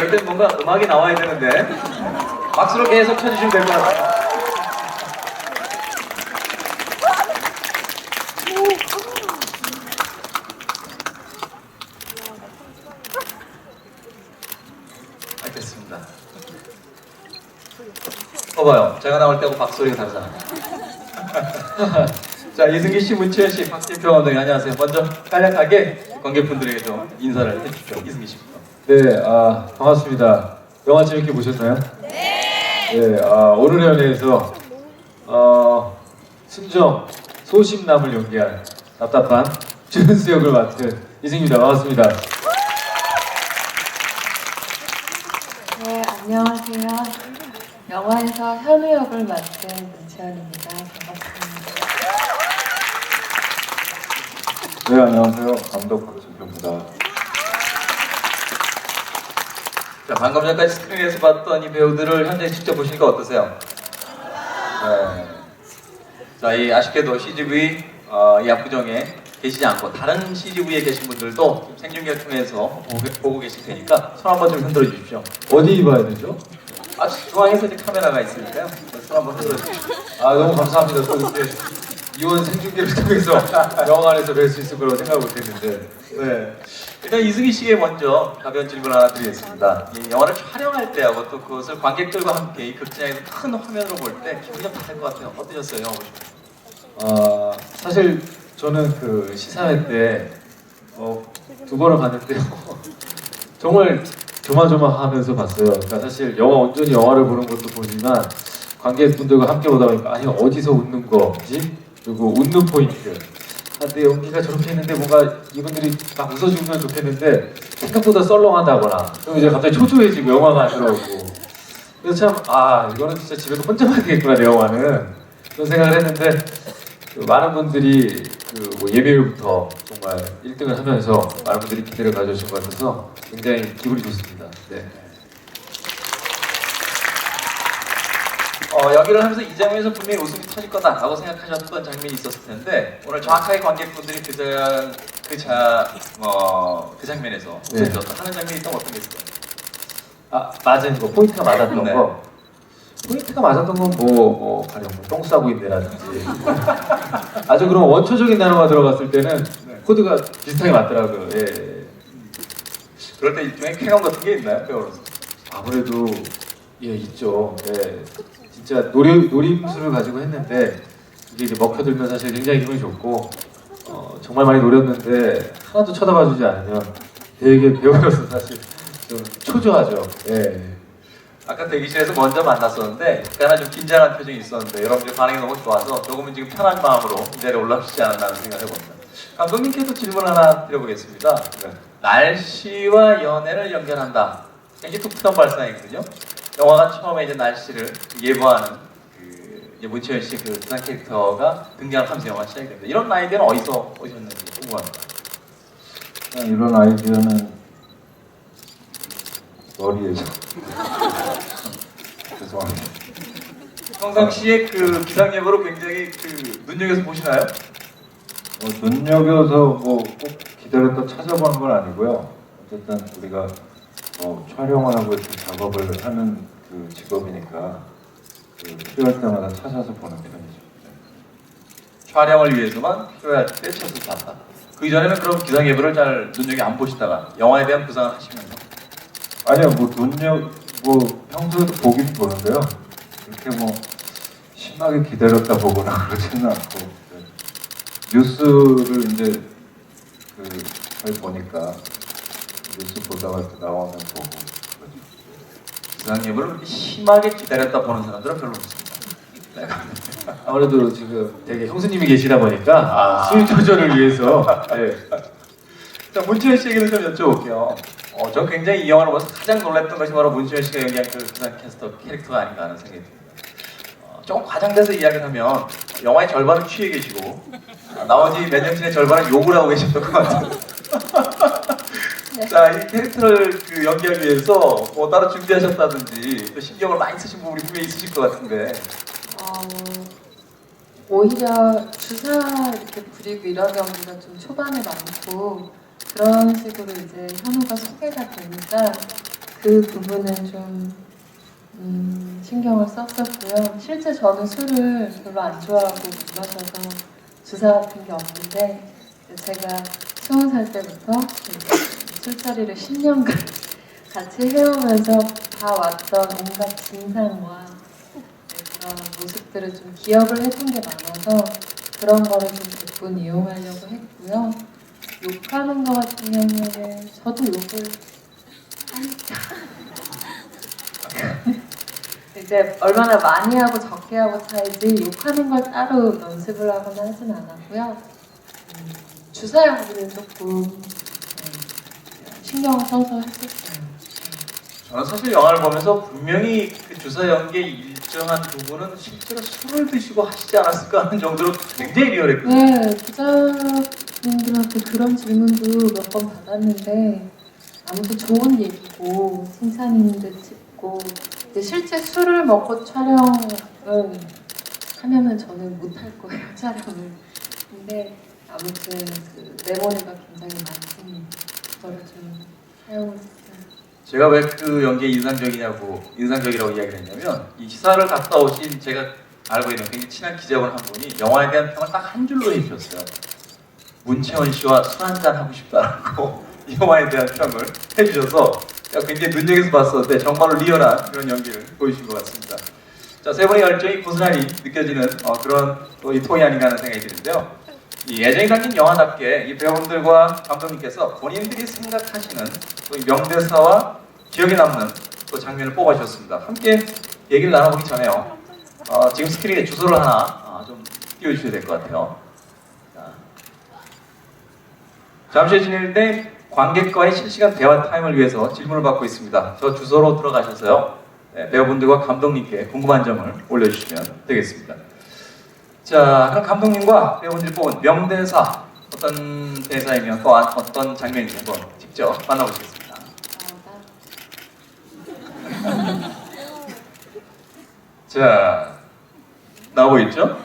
이럴 땐 뭔가 음악이 나와야 되는데 박수로 계속 쳐주시면 될 것 같아요. 알겠습니다. 봐봐요. 제가 나올 때하고 박소리가 다르잖아요. 자, 이승기 씨, 문채연 씨, 박진표 감독님 안녕하세요. 먼저 간략하게 관객분들에게 좀 인사를 해주십시오. 이승기 씨부터. 네, 반갑습니다. 영화 재밌게 보셨나요? 네, 오늘의 연애에서 순정, 소심남을 연기한 답답한 준수 역을 맡은 이승입니다. 반갑습니다. 네, 안녕하세요. 영화에서 현우 역을 맡은 문채연입니다. 반갑습니다. 네, 안녕하세요. 감독 박진표입니다. 자, 방금 전까지 스크린에서 봤던 이 배우들을 현재 직접 보시니까 어떠세요? 네. 자, 이 아쉽게도 CGV 이 압구정에 계시지 않고 다른 CGV에 계신 분들도 생중계를 통해서 보고 계실 테니까 손 한번 좀 흔들어 주십시오. 어디 봐야 되죠? 중앙에서 이제 카메라가 있으니까요. 손 한번 흔들어 주십시오. 너무 감사합니다. 또 이렇게 이원 생중계를 통해서 영화관에서 뵐 수 있을 거라고 생각 못했는데. 네. 일단 이승기 씨에게 먼저 가벼운 질문 하나 드리겠습니다. 이 영화를 촬영할 때하고 또 그것을 관객들과 함께 이 극장에서 큰 화면으로 볼 때 기분이 좀 다를 것 같아요. 어떠셨어요? 영화 보시고? 사실 저는 그 시사회 때 두 번을 봤는데요. 정말 조마조마하면서 봤어요. 그러니까 사실 영화 온전히 영화를 보는 것도 보지만 관객분들과 함께 보다 보니까 아니 어디서 웃는 거지? 그리고 웃는 포인트. 내 연기가 저렇게 했는데 뭔가 이분들이 막 웃어주면 좋겠는데 생각보다 썰렁하다거나 그럼 이제 갑자기 초조해지고 영화가 안 들어오고 그래서 참 이거는 진짜 집에서 혼자 봐야 되겠구나 내 영화는 그런 생각을 했는데 그 많은 분들이 뭐 예매율부터 정말 1등을 하면서 많은 분들이 기대를 가져주신 것 같아서 굉장히 기분이 좋습니다. 네. 연기를 하면서 이 장면에서 분명히 웃음이 터질 거다라고 생각하셨던 장면이 있었을 텐데 오늘 정확하게 관객분들이 그 장면에서 네. 웃음이 졌다 하는 장면이 있다면 어떤 게 있을까요? 맞은 거 포인트가 맞았던 네. 거 포인트가 맞았던 건 가령 똥 싸고 있네라든지 아주 그런 원초적인 단어가 들어갔을 때는 코드가 비슷하게 맞더라고요. 예. 그럴 때 일종의 쾌감 같은 게 있나요? 배우로서? 아무래도 있죠. 예. 진짜 노림수를 가지고 했는데 이게 이제 먹혀들면 사실 굉장히 기분이 좋고 정말 많이 노렸는데 하나도 쳐다봐주지 않으면 되게 배우로서 사실 좀 초조하죠. 예. 아까 대기실에서 먼저 만났었는데 약간 좀 긴장한 표정이 있었는데 여러분들 반응이 너무 좋아서 조금은 지금 편한 마음으로 이 자리에 올라오시지 않았나 하는 생각을 해봅니다. 감독님께도 질문 하나 드려보겠습니다. 네. 날씨와 연애를 연결한다. 굉장히 독특한 발상이거든요. 영화가 처음에 이제 날씨를 예보하는 이제 문채연 씨 그 부산 캐릭터가 등장하면서 영화가 시작이 됩니다. 이런 아이디어는 어디서 오셨는지 궁금합니다. 이런 아이디어는 머리에서 죄송합니다. 평상시에 그 기상 예보를 굉장히 눈여겨서 보시나요? 눈여겨서 뭐 꼭 기다렸다 찾아보는 건 아니고요. 어쨌든 우리가 촬영을 하고 이렇게 작업을 하는 그 직업이니까 필요할 때마다 찾아서 보는 편이죠. 촬영을 위해서만 필요할 때 쳐서 봤다. 그 이전에는 그럼 기상 예보를 잘 눈여겨 안 보시다가 영화에 대한 구상을 하시면요. 아니요, 평소에도 보긴 보는데요. 이렇게 심하게 기다렸다 보거나 그러지는 않고 뉴스를 이제 잘 보니까 뉴스 보다가 나오면 보고 그러죠. 기상 예보를 심하게 기다렸다 보는 사람들은 별로 없습니다. 네. 아무래도 지금 되게 형수님이 계시다 보니까 수위 조절을 위해서 자, 문채연 씨에게는 좀 여쭤볼게요. 저 굉장히 이 영화를 보면서 가장 놀랐던 것이 바로 문채연 씨가 연기한 그 부산 캐스터 캐릭터가 아닌가 하는 생각이 듭니다. 조금 과장돼서 이야기를 하면 영화의 절반은 취해 계시고 나머지 몇 년쯤의 절반은 욕을 하고 계셨던 것 같아요. 자, 이 캐릭터를 연기하기 위해서 뭐 따로 준비하셨다든지 또 신경을 많이 쓰신 부분이 분명히 있으실 것 같은데. 오히려 주사 이렇게 부리고 이런 경우가 좀 초반에 많고 그런 식으로 이제 현우가 소개가 되니까 그 부분은 좀 신경을 썼었고요. 실제 저는 술을 별로 안 좋아하고 못 마셔서 주사 같은 게 없는데 제가 20살 때부터 술자리를 10년간 같이 해오면서 봐왔던 온갖 진상과 그런 모습들을 좀 기억을 해둔 게 많아서 그런 거를 좀 몇번 이용하려고 했고요. 욕하는 거 같은 경우에는 저도 욕을 하니까 이제 얼마나 많이 하고 적게 하고 차이지 욕하는 걸 따로 연습을 하거나 하진 않았고요. 주사 연기는 조금 신경을 써서 했었어요. 저는 사실 영화를 보면서 분명히 그 주사 연기의 일정한 부분은 실제로 술을 드시고 하시지 않았을까 하는 정도로 굉장히 리얼했거든요. 네, 기자님들한테 그런 질문도 몇 번 받았는데 아무튼 좋은 얘기고 칭찬인 듯 싶고 근데 실제 술을 먹고 촬영을 하면은 저는 못할 거예요, 촬영을. 근데 아무튼 그 메모리가 굉장히 많습니다. 그거를 좀 사용했어요. 제가 왜 그 연기에 인상적이라고 이야기를 했냐면 이 시사를 갔다 오신 제가 알고 있는 굉장히 친한 기자분 한 분이 영화에 대한 평을 딱 한 줄로 해주셨어요. 문채원 씨와 술 한잔 하고 싶다라고 이 영화에 대한 평을 해주셔서 제가 굉장히 눈여겨서 봤었는데 정말로 리얼한 그런 연기를 보여주신 것 같습니다. 자, 세 분의 열정이 고스란히 느껴지는 그런 또 이 통이 아닌가 하는 생각이 드는데요. 이 애정이 담긴 영화답게 이 배우분들과 감독님께서 본인들이 생각하시는 또 이 명대사와 기억에 남는 또 장면을 뽑아주셨습니다. 함께 얘기를 나눠보기 전에요. 지금 스크린에 주소를 하나 좀 띄워주셔야 될 것 같아요. 자, 잠시 후 진행될 관객과의 실시간 대화 타임을 위해서 질문을 받고 있습니다. 저 주소로 들어가셔서요. 네, 배우분들과 감독님께 궁금한 점을 올려주시면 되겠습니다. 자, 그럼 감독님과 배우분들이 뽑은 명대사 어떤 대사이면 또 어떤 장면인지 한번 직접 만나보시겠습니다. 자, 나오고 있죠?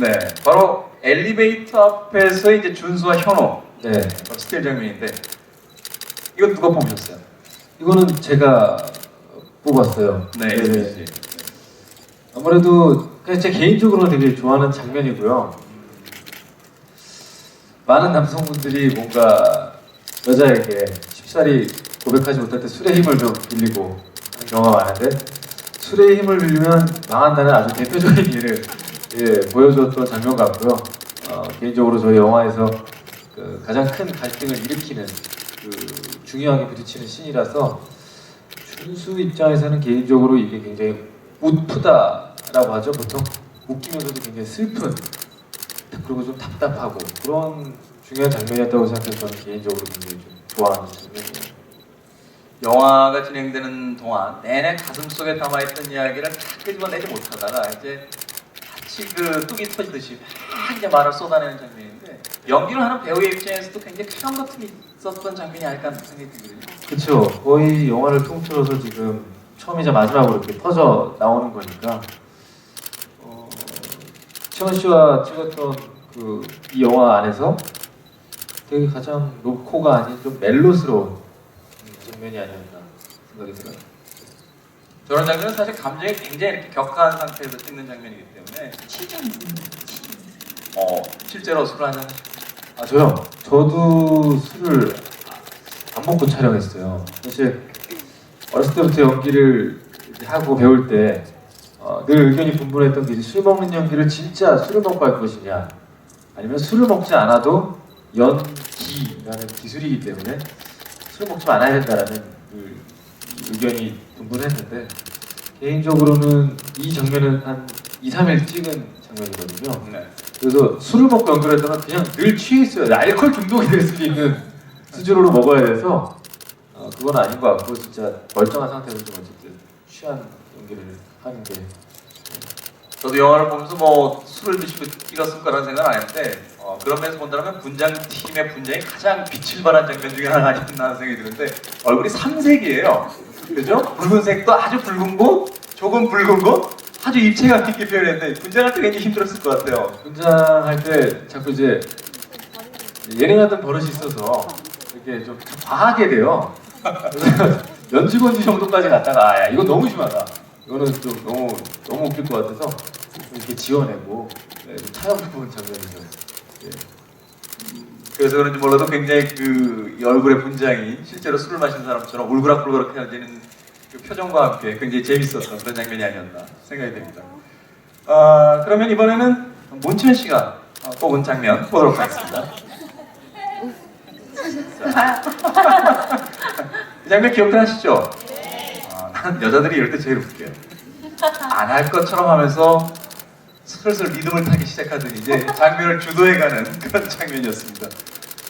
네, 바로 엘리베이터 앞에서 이제 준수와 현호 네, 스틸 장면인데 이건 누가 뽑으셨어요? 이거는 제가 뽑았어요. 네, 네. 아무래도 그냥 제 개인적으로 되게 좋아하는 장면이고요. 많은 남성분들이 뭔가 여자에게 쉽사리 고백하지 못할 때 술의 힘을 좀 빌리고 하는 경우가 많은데 술의 힘을 빌리면 망한다는 아주 대표적인 예를 보여줬던 장면 같고요. 개인적으로 저희 영화에서 그 가장 큰 갈등을 일으키는 그 중요하게 부딪히는 씬이라서 준수 입장에서는 개인적으로 이게 굉장히 웃프다라고 하죠. 보통 웃기면서도 굉장히 슬픈 그리고 좀 답답하고 그런 중요한 장면이었다고 생각해서 저는 개인적으로 굉장히 좀 좋아하는 장면이에요. 영화가 진행되는 동안 내내 가슴속에 담아있던 이야기를 다 끄집어내지 못하다가 이제 마치 그 뚝이 터지듯이 막 이제 말을 쏟아내는 장면인데 연기를 하는 배우의 입장에서도 굉장히 쾌감 같은 게 있었던 장면이 아닐까 하는 생각이 들거든요. 그렇죠. 거의 영화를 통틀어서 지금 처음이자 마지막으로 이렇게 퍼져 나오는 거니까 채원 씨와 찍었던 그 이 영화 안에서 되게 가장 로코가 아닌 좀 멜로스러운 장면이 아니었나 생각이 들어요. 저런 장면은 사실 감정이 굉장히 이렇게 격한 상태에서 찍는 장면이기 때문에 실제로 술을 한잔 아 저요? 저도 술을 안 먹고 촬영했어요. 사실 어렸을 때부터 연기를 하고 배울 때 늘 의견이 분분했던 게 술 먹는 연기를 진짜 술을 먹고 할 것이냐 아니면 술을 먹지 않아도 연기라는 기술이기 때문에 술 먹지 않아야 된다라는 그 의견이 분분했는데 개인적으로는 이 장면은 한 2, 3일 찍은 장면이거든요. 네. 그래서 술을 먹고 연기를 했다가 그냥 늘 취해 있어요. 알코올 중독이 될 수 있는 수준으로 먹어야 돼서 그건 아닌 것 같고 진짜 멀쩡한 상태에서 좀 어쨌든 취한 연기를 하는 게 저도 영화를 보면서 뭐 술을 드시고 찍었을 거라는 생각은 안 했는데 그런 면에서 본다면 분장팀의 분장이 가장 빛을 발한 장면 중에 하나 아니었나 하는 생각이 드는데 얼굴이 삼색이에요. 그죠? 붉은색도 아주 붉은 곳, 조금 붉은 곳, 아주 입체감 있게 표현했는데 분장할 때 굉장히 힘들었을 것 같아요. 분장할 때 자꾸 이제 예능하던 버릇이 있어서 이렇게 좀 과하게 돼요. 그래서 연지건지 정도까지 갔다가 야 이거 너무 심하다. 이거는 좀 너무 웃길 것 같아서 이렇게 지어내고 네, 좀 타협해본 장면이죠. 예. 그래서 그런지 몰라도 굉장히 그 얼굴의 분장이 실제로 술을 마신 사람처럼 울그락불그락 해야 되는 그 표정과 함께 굉장히 재밌었던 그런 장면이 아니었나 생각이 됩니다. 그러면 이번에는 문천 씨가 뽑은 장면 보도록 하겠습니다. 이 장면 기억들 하시죠? 난 여자들이 이럴 때 제일 웃겨요. 안 할 것처럼 하면서 슬슬 리듬을 타기 시작하더니 이제 장면을 주도해가는 그런 장면이었습니다.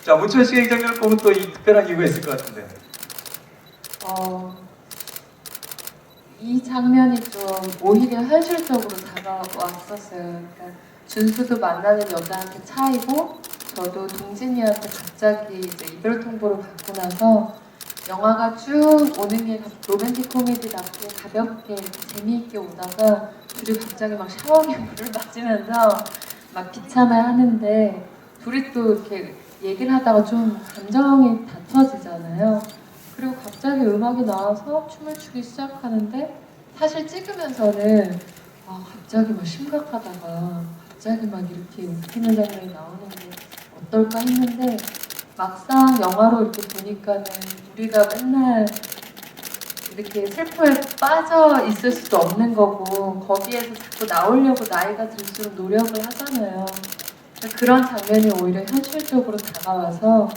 자, 문천 씨가 이 장면을 보면 또 이 특별한 이유가 있을 것 같은데. 이 장면이 좀 오히려 현실적으로 다가왔었어요. 그러니까 준수도 만나는 여자한테 차이고 저도 동진이한테 갑자기 이제 이별 통보를 받고 나서 영화가 쭉 오는 게 로맨틱 코미디답게 가볍게 재미있게 오다가 둘이 갑자기 막 샤워기 물을 맞으면서 막 비참해 하는데 둘이 또 이렇게 얘기를 하다가 좀 감정이 다퉈지잖아요. 그리고 갑자기 음악이 나와서 춤을 추기 시작하는데 사실 찍으면서는 갑자기 막 심각하다가 갑자기 막 이렇게 웃기는 장면이 나오는 게 어떨까 했는데 막상 영화로 이렇게 보니까는 우리가 맨날 이렇게 슬픔에 빠져 있을 수도 없는 거고 거기에서 자꾸 나오려고 나이가 들수록 노력을 하잖아요. 그런 장면이 오히려 현실적으로 다가와서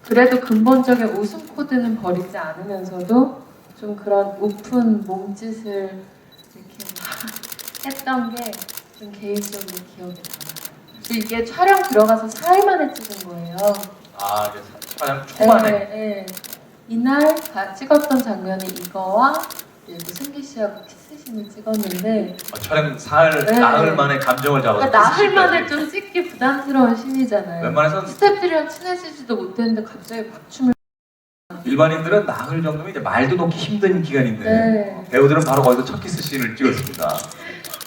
그래도 근본적인 웃음 코드는 버리지 않으면서도 좀 그런 우픈 몸짓을 이렇게 막 했던 게 좀 개인적으로 기억에 남아요. 이게 촬영 들어가서 4일 만에 찍은 거예요. 이제 촬영 초반에. 네. 이날 찍었던 장면이 이거와 그리고 승기 씨하고 키스신을 찍었는데 촬영 나흘 만에 감정을 잡아서 그러니까 나흘 만에 좀 찍기 부담스러운 신이잖아요. 웬만해선 스태프들이랑 친해지지도 못했는데 갑자기 막춤을 일반인들은 나흘 정도면 이제 말도 놓기 힘든 기간인데 네. 배우들은 바로 거기서 첫 키스 씬을 찍었습니다.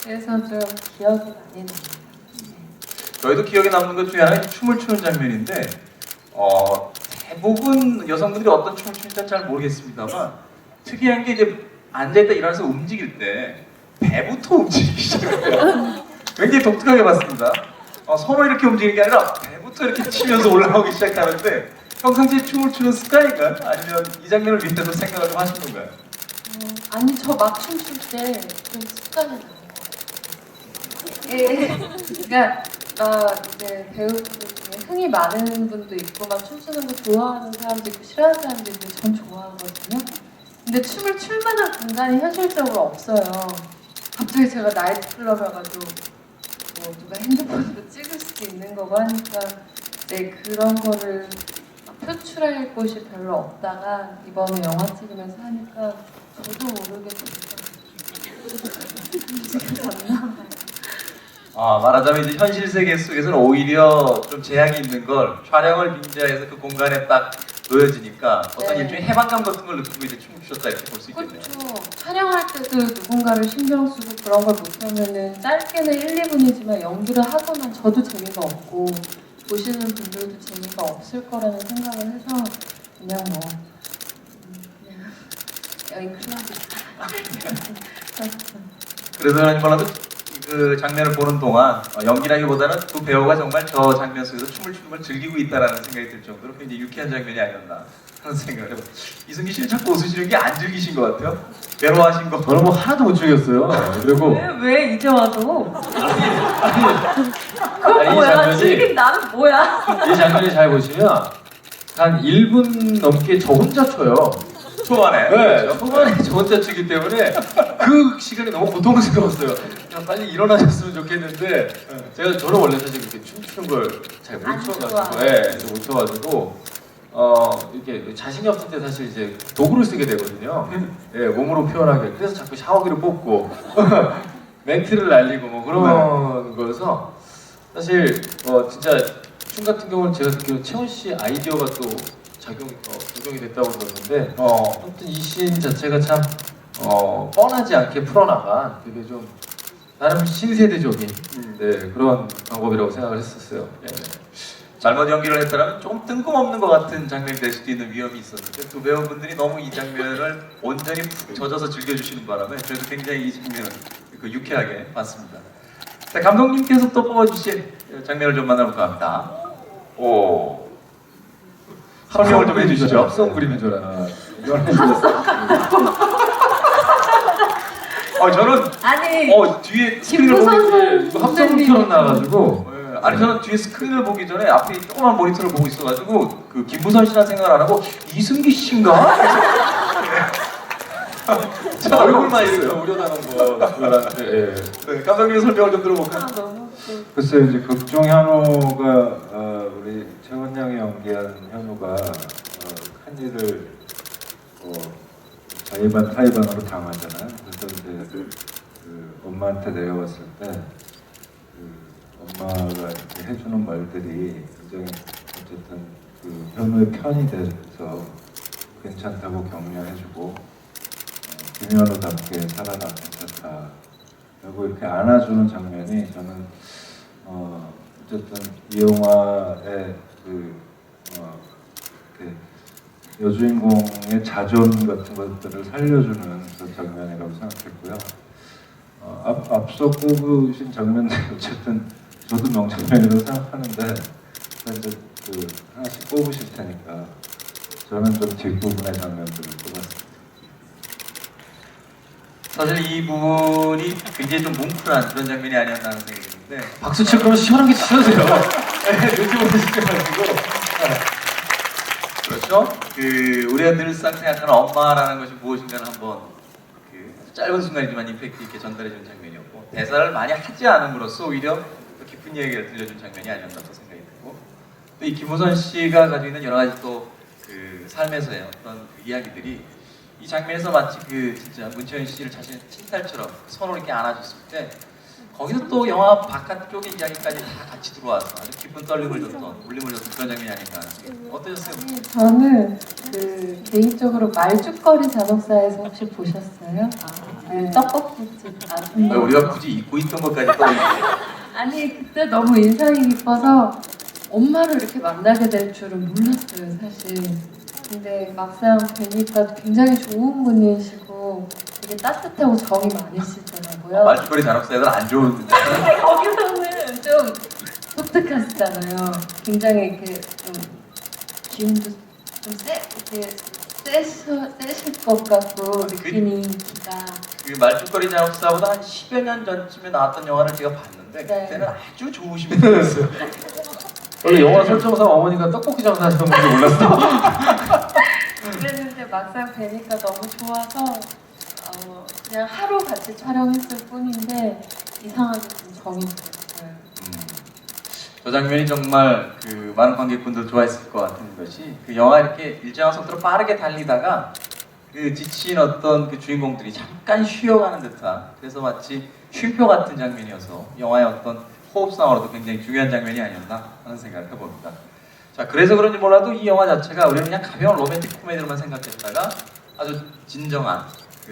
그래서 좀 기억이 많이 나요. 저희도 기억에 남는 것 중에 하나가 춤을 추는 장면인데 대부분 여성분들이 어떤 춤을 추는지 잘 모르겠습니다만 특이한 게 이제 앉아있다 일어나서 움직일 때 배부터 움직이기 시작해요. 굉장히 독특하게 봤습니다. 손을 이렇게 움직이는 게 아니라 배부터 이렇게 치면서 올라오기 시작하는데 평상시에 춤을 추는 습관인가요? 아니면 이 장면을 위해서 생각을 좀 하신 건가요? 아니 저 막춤 출 때 좀 습관이 나요. 그러니까 이제 배우들 중에 흥이 많은 분도 있고 막 춤추는 거 좋아하는 사람도 있고 싫어하는 사람도 있고 전 좋아하거든요. 근데 춤을 출 만한 공간이 현실적으로 없어요. 갑자기 제가 나이트클럽에 가도 뭐 누가 핸드폰으로 찍을 수도 있는 거고 하니까 그런 거를 표출할 곳이 별로 없다가 이번에 영화 찍으면서 하니까 저도 모르게 지금 안 나와요. 말하자면 이제 현실 세계 속에서는 오히려 좀 제약이 있는 걸 촬영을 빙자해서 그 공간에 딱 놓여지니까 어떤 네. 일종의 해방감 같은 걸 느끼고 이제 춤을 추셨다 이렇게 볼 수 있겠네요. 그렇죠. 촬영할 때도 누군가를 신경 쓰고 그런 걸 못하면은 짧게는 1, 2분이지만 연기를 하거나 저도 재미가 없고 보시는 분들도 재미가 없을 거라는 생각을 해서 그냥 여기 클럽이다. 그래서 그런지 몰라도 그 장면을 보는 동안 연기라기보다는 두 배우가 정말 저 장면 속에서 춤을 추는 걸 즐기고 있다라는 생각이 들 정도로 굉장히 유쾌한 장면이 아니었나 하는 생각을 해봐요. 이승기 씨는 자꾸 웃으시는 게 안 즐기신 것 같아요? 괴로워하신 거? 저는 뭐 하나도 못 죽였어요. 그리고 왜 이제 와서? 그거 아니, 이 뭐야? 장면이- 지금 나는 뭐야? 이 장면을 잘 보시면 한 1분 넘게 저 혼자 춰요. 초반에. 네, 그렇죠? 초반에 저 혼자 추기 때문에 그 시간이 너무 고통스러웠어요. 그냥 빨리 일어나셨으면 좋겠는데 저는 원래 사실 그렇게 춤추는 걸 잘 못 안 춰가지고, 좋아해요. 못 춰가지고 이렇게 자신이 없을 때 사실 이제 도구를 쓰게 되거든요. 몸으로 표현하게. 그래서 자꾸 샤워기를 뽑고 멘트를 날리고 뭐 그런 거여서 사실 진짜 춤 같은 경우는 제가 듣기로 채원 씨 아이디어가 또 적용이 됐다고 들었는데 아무튼 이 씬 자체가 참 뻔하지 않게 풀어나간 되게 좀 나름 신세대적인 그런 방법이라고 생각을 했었어요. 잘못 연기를 했더라면 조금 뜬금없는 것 같은 장면이 될 수도 있는 위험이 있었는데 두 배우분들이 너무 이 장면을 온전히 푹 젖어서 즐겨주시는 바람에 그래도 굉장히 이 장면을 유쾌하게 봤습니다. 자, 감독님께서 또 뽑아주신 장면을 좀 만나볼까 합니다. 오, 설명을 좀 해주시죠. 합성 그림인 줄 알아. 이거는 저는 아니 뒤에 스크린을 김구 보기 선수 이거 합성처럼 나와가지고 아니 저는 뒤에 스크린을 보기 전에 앞에 조그만 모니터를 보고 있어가지고 그 김부선 씨라 생각을 안 하고 이승기 씨인가? 저 얼굴만 있어요. 우려나간 거 그거랑 예. 네, 감독님 설명을 좀 들어볼까요? 아 너무 또 글쎄 이제 극중 현우가 우리 최원양이 연기한 현우가 한 일을 자의반 타의반으로 당하잖아요. 그래서 이제 그 엄마한테 내려왔을 때 그 엄마가 이렇게 해주는 말들이 굉장히 어쨌든 그 현우의 편이 돼서 괜찮다고 격려해주고 김현우답게 살아라 괜찮다. 그리고 이렇게 안아주는 장면이 저는 어쨌든 이 영화의 이렇게 여주인공의 자존 같은 것들을 살려주는 그런 장면이라고 생각했고요. 앞서 꼽으신 장면들 어쨌든 저도 명장면이라고 생각하는데 이제 그 하나씩 꼽으실 테니까 저는 좀 뒷부분의 장면들을 꼽았습니다. 사실 이 부분이 굉장히 좀 뭉클한 그런 장면이 아니었나 하는 생각이 드는데 박수 칠 거면 시원하게 치셔주세요. 눈치 보고 시켜가지고. 그렇죠? 그 우리가 늘상 생각하는 엄마라는 것이 무엇인가를 한번 그 짧은 순간이지만 임팩트 있게 전달해준 장면이었고 대사를 많이 하지 않음으로써 오히려 더 깊은 얘기를 들려준 장면이 아니었나 또 생각이 들고 또 이 김호선 씨가 가지고 있는 여러 가지 또 그 삶에서의 어떤 그 이야기들이 이 장면에서 마치 그 진짜 문채연 씨를 자신의 친딸처럼 손으로 이렇게 안아줬을 때 거기서 또 영화 바깥쪽의 이야기까지 다 같이 들어와서 아주 기쁜 떨림을 줬던 울림을 줬던 그런 장면이 아닌가 하는 생각이 어떠셨어요? 저는 그 개인적으로 말죽거리 작업사에서 혹시 보셨어요? 그 떡볶이집 왜 우리가 굳이 잊고 있던 것까지 떠올리죠? 아니 그때 너무 인상이 깊어서 엄마를 이렇게 만나게 될 줄은 몰랐어요 사실. 근데 막상 뵈니까 굉장히 좋은 분이시고 되게 따뜻하고 정이 많으시더라고요. 말죽거리 잔혹사에서는 안 좋은 근데 거기서는 좀 독특하시잖아요. 굉장히 이렇게 좀 기운도 좀 이렇게 세실 것 같고 느낌이 기가. 그 말죽거리 잔혹사보다 한 10여 년 전쯤에 나왔던 영화를 제가 봤는데 네. 그때는 아주 좋으신 분이었어요. 원래 영화 설정상 어머니가 떡볶이 장사하시는 분이 몰랐어. 그랬는데 막상 뵈니까 너무 좋아서 그냥 하루 같이 촬영했을 뿐인데 이상하게 좀 정이 들었어요. 저 장면이 정말 그 많은 관객분들 좋아했을 것 같은 것이 그 영화 이렇게 일정한 속도로 빠르게 달리다가 그 지친 어떤 그 주인공들이 잠깐 쉬어가는 듯한 그래서 마치 쉼표 같은 장면이어서 영화의 어떤 호흡상으로도 굉장히 중요한 장면이 아니었나 하는 생각을 해봅니다. 자, 그래서 그런지 몰라도 이 영화 자체가 우리는 그냥 가벼운 로맨틱 코미디로만 생각했다가 아주 진정한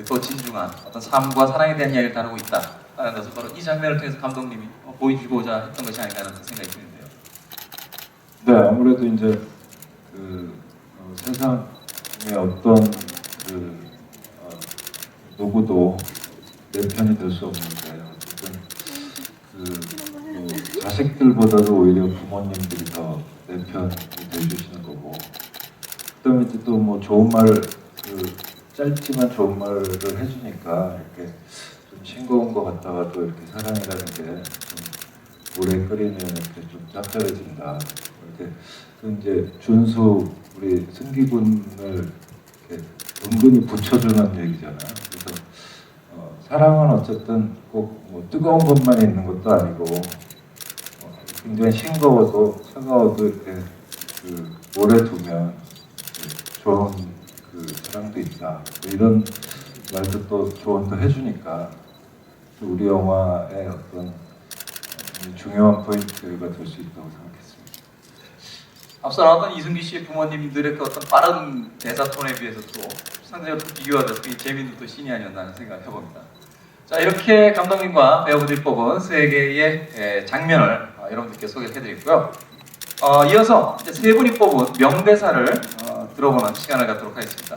또 진중한 어떤 삶과 사랑에 대한 이야기를 다루고 있다 하는 것을 바로 이 장면을 통해서 감독님이 보여주고자 했던 것이 아닌가 하는 생각이 드는데요. 네, 아무래도 이제 그 세상에 어떤 그 누구도 내 편이 될 수 없는데 어쨌든 그 자식들보다도 오히려 부모님들이 더 내 편이 돼주시는 거고 그다음에 이제 또 뭐 좋은 말을 그 짧지만 좋은 말을 해주니까 이렇게 좀 싱거운 것 같다가도 이렇게 사랑이라는 게 좀 오래 끓이면 이렇게 좀 짭짤해진다. 이렇게 그 이제 준수 우리 승기군을 이렇게 은근히 붙여주는 얘기잖아요. 그래서 사랑은 어쨌든 꼭 뭐 뜨거운 것만 있는 것도 아니고 굉장히 싱거워도 차가워도 이렇게 그 오래 두면 좋은 그 사랑도 있다. 뭐 이런 말도 또 조언도 해주니까 우리 영화의 어떤 중요한 포인트가 될 수 있다고 생각했습니다. 앞서 나왔던 이승기 씨의 부모님들의 그 어떤 빠른 대사 톤에 비해서 또 상당히 비교하다 되게 재미있는 또 씬이 아니었나 하는 생각을 해봅니다. 자, 이렇게 감독님과 배우분들이 뽑은 세 개의 장면을 여러분들께 소개를 해드렸고요. 이어서 이제 세 분이 뽑은 명대사를 들어보는 시간을 갖도록 하겠습니다.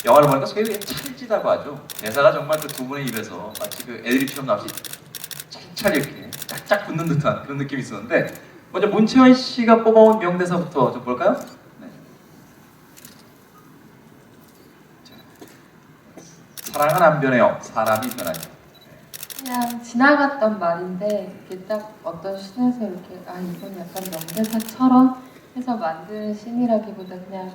영화를 보니까 소위 찰지다고 하죠. 대사가 정말 그 두 분의 입에서 마치 그 애드립처럼 나오시 찰찰 이렇게 짝짝 붙는 듯한 그런 느낌이 있었는데 먼저 문채원 씨가 뽑아온 명대사부터 좀 볼까요? 네. 자, 사랑은 안 변해요. 사람이 변하죠. 그냥 지나갔던 말인데 이렇게 딱 어떤 씬에서 이렇게 아 이건 약간 명대사처럼 해서 만든 씬이라기보다 그냥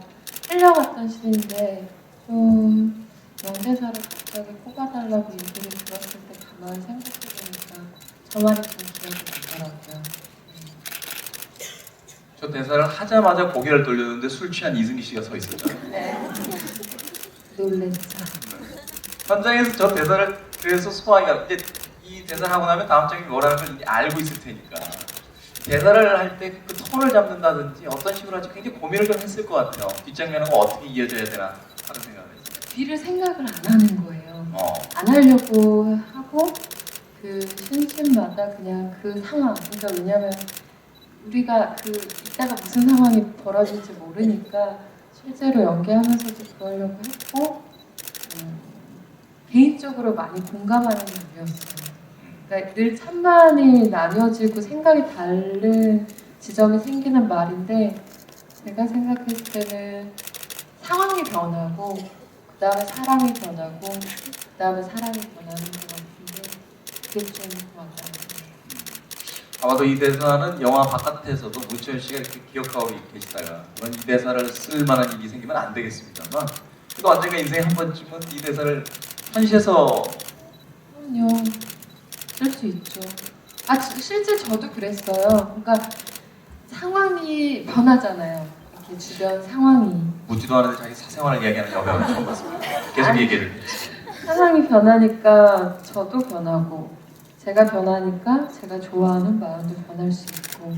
흘려갔던 씬인데 좀 명대사를 갑자기 꼽아달라고 얘기를 들었을 때 가만히 생각해보니까 저 말이 좀 기억이 나더라고요. 저 대사를 하자마자 고개를 돌렸는데 술 취한 이승기 씨가 서 있었잖아요. 네. 놀랬죠. 현장에서 저 대사를 그래서 소화하기가 이제 이 대사를 하고 나면 다음 장이 뭐라는 걸 이제 알고 있을 테니까 대사를 할 때 그 톤을 잡는다든지 어떤 식으로 할지 굉장히 고민을 좀 했을 것 같아요. 뒷장면은 어떻게 이어져야 되나 하는 생각을 했어요. 뒤를 생각을 안 하는 거예요. 어. 안 하려고 하고 그 신심마다 그냥 그 상황 그러니까 왜냐면 우리가 그 이따가 무슨 상황이 벌어질지 모르니까 실제로 연기하면서도 그러려고 했고 개인적으로 많이 공감하는 분이었어요. 그러니까 늘 찬반이 나뉘어지고 생각이 다른 지점이 생기는 말인데 제가 생각했을 때는 상황이 변하고 그 다음에 사람이 변하고 그 다음에 사람이 변하는 것 같은데 그게 좀 와닿아요. 아마도 이 대사는 영화 바깥에서도 문채원 씨가 이렇게 기억하고 계시다가 물론 이 대사를 쓸 만한 일이 생기면 안 되겠습니다만 그래도 언젠가 인생에 한 번쯤은 이 대사를 현실에서 그럼요. 쓸 수 있죠. 아 실제 저도 그랬어요. 그러니까 상황이 변하잖아요. 이렇게 주변 상황이. 묻지도 않았는데 자기 사생활을 이야기하는 여배우는 처음 봤습니다. 계속 얘기를 상황이 변하니까 저도 변하고 제가 변하니까 제가 좋아하는 마음도 변할 수 있고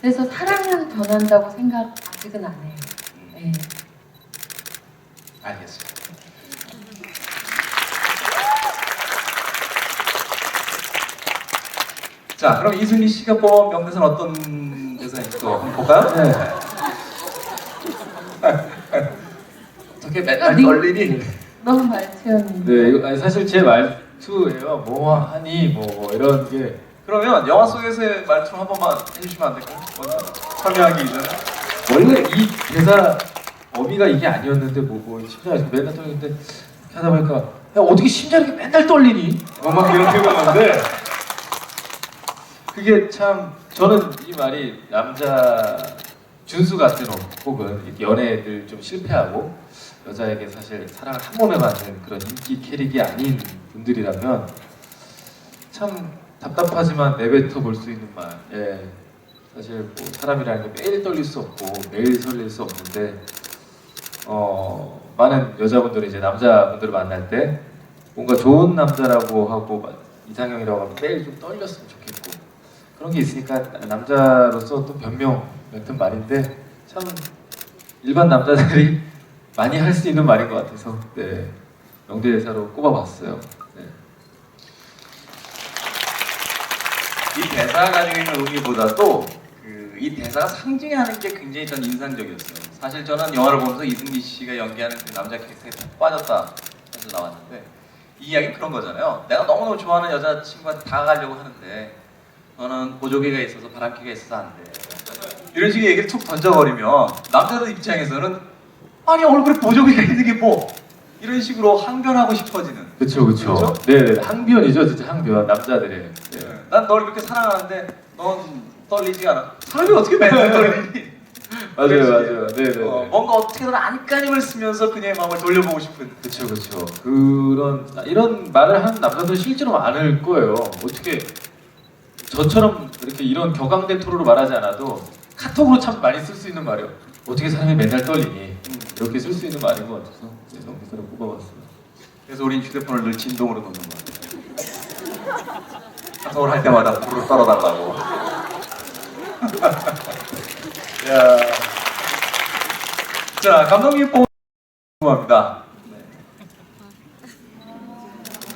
그래서 사랑은 변한다고 생각 아직은 안 해요. 네. 알겠습니다. 자, 그럼 이승기 씨가 뽑은 명대사는 어떤 대사인지 또 한번 볼까요? 네. 어떻게 맨날 떨리니? 너무 말투였는데. 네, 이거 아니, 사실 제 말투예요. 뭐하니 뭐 이런 게 그러면 영화 속에서의 말투를 한 번만 해주시면 안 될까요? 먼저 설명하기 이전에. 원래 이 대사 어미가 이게 아니었는데 뭐 심장이 이렇게 맨날 떨리는데 이렇게 하다 보니까 야 어떻게 심장이 이렇게 맨날 떨리니? 막 이런 생각하는데 그게 참 저는 이 말이 남자 준수 같은 혹은 이렇게 연애를 좀 실패하고 여자에게 사실 사랑을 한 몸에 받는 그런 인기 캐릭이 아닌 분들이라면 참 답답하지만 내뱉어 볼 수 있는 말. 예. 사실 뭐 사람이라는 게 매일 떨릴 수 없고 매일 설렐 수 없는데 많은 여자분들이 이제 남자분들을 만날 때 뭔가 좋은 남자라고 하고 이상형이라고 하면 매일 좀 떨렸으면 좋겠고 그런 게 있으니까 남자로서 또 변명 같은 말인데 참 일반 남자들이 많이 할 수 있는 말인 것 같아서 네 명대사로 꼽아봤어요. 네. 이 대사가 가지고 있는 의미보다도 이 대사가 상징하는 게 굉장히 전 인상적이었어요. 사실 저는 영화를 보면서 이승기 씨가 연기하는 그 남자 캐릭터에 푹 빠졌다 해서 나왔는데 이 이야기는 그런 거잖아요. 내가 너무너무 좋아하는 여자친구한테 다가가려고 하는데 너는 보조개가 있어서 바람개가 있어서 안 돼. 이런 식의 얘기를 툭 던져버리면 남자들 입장에서는 아니 얼굴에 보조개가 있는 게 뭐 이런 식으로 항변하고 싶어지는. 그렇죠. 그렇죠? 네, 항변이죠, 진짜 항변 남자들의. 네. 난 너를 그렇게 사랑하는데 넌 떨리지 않아. 사람이 어떻게 맨날 떨리니? 맞아요. 네. 뭔가 어떻게든 안간힘을 쓰면서 그녀의 마음을 돌려보고 싶은. 그렇죠. 그런 이런 말을 하는 남자들 실제로 많을 거예요. 어떻게 저처럼 이렇게 이런 격앙된 토로로 말하지 않아도 카톡으로 참 많이 쓸 수 있는 말이에요. 어떻게 사람이 맨날 떨리니? 이렇게 쓸 수 있는 말인 것 같아서 명대사를 뽑아봤어요. 그래서 우린 휴대폰을 늘 진동으로 놓는 거야. 카톡을 할 때마다 불을 떨어달라고. 야. 자, 감독님 궁금합니다.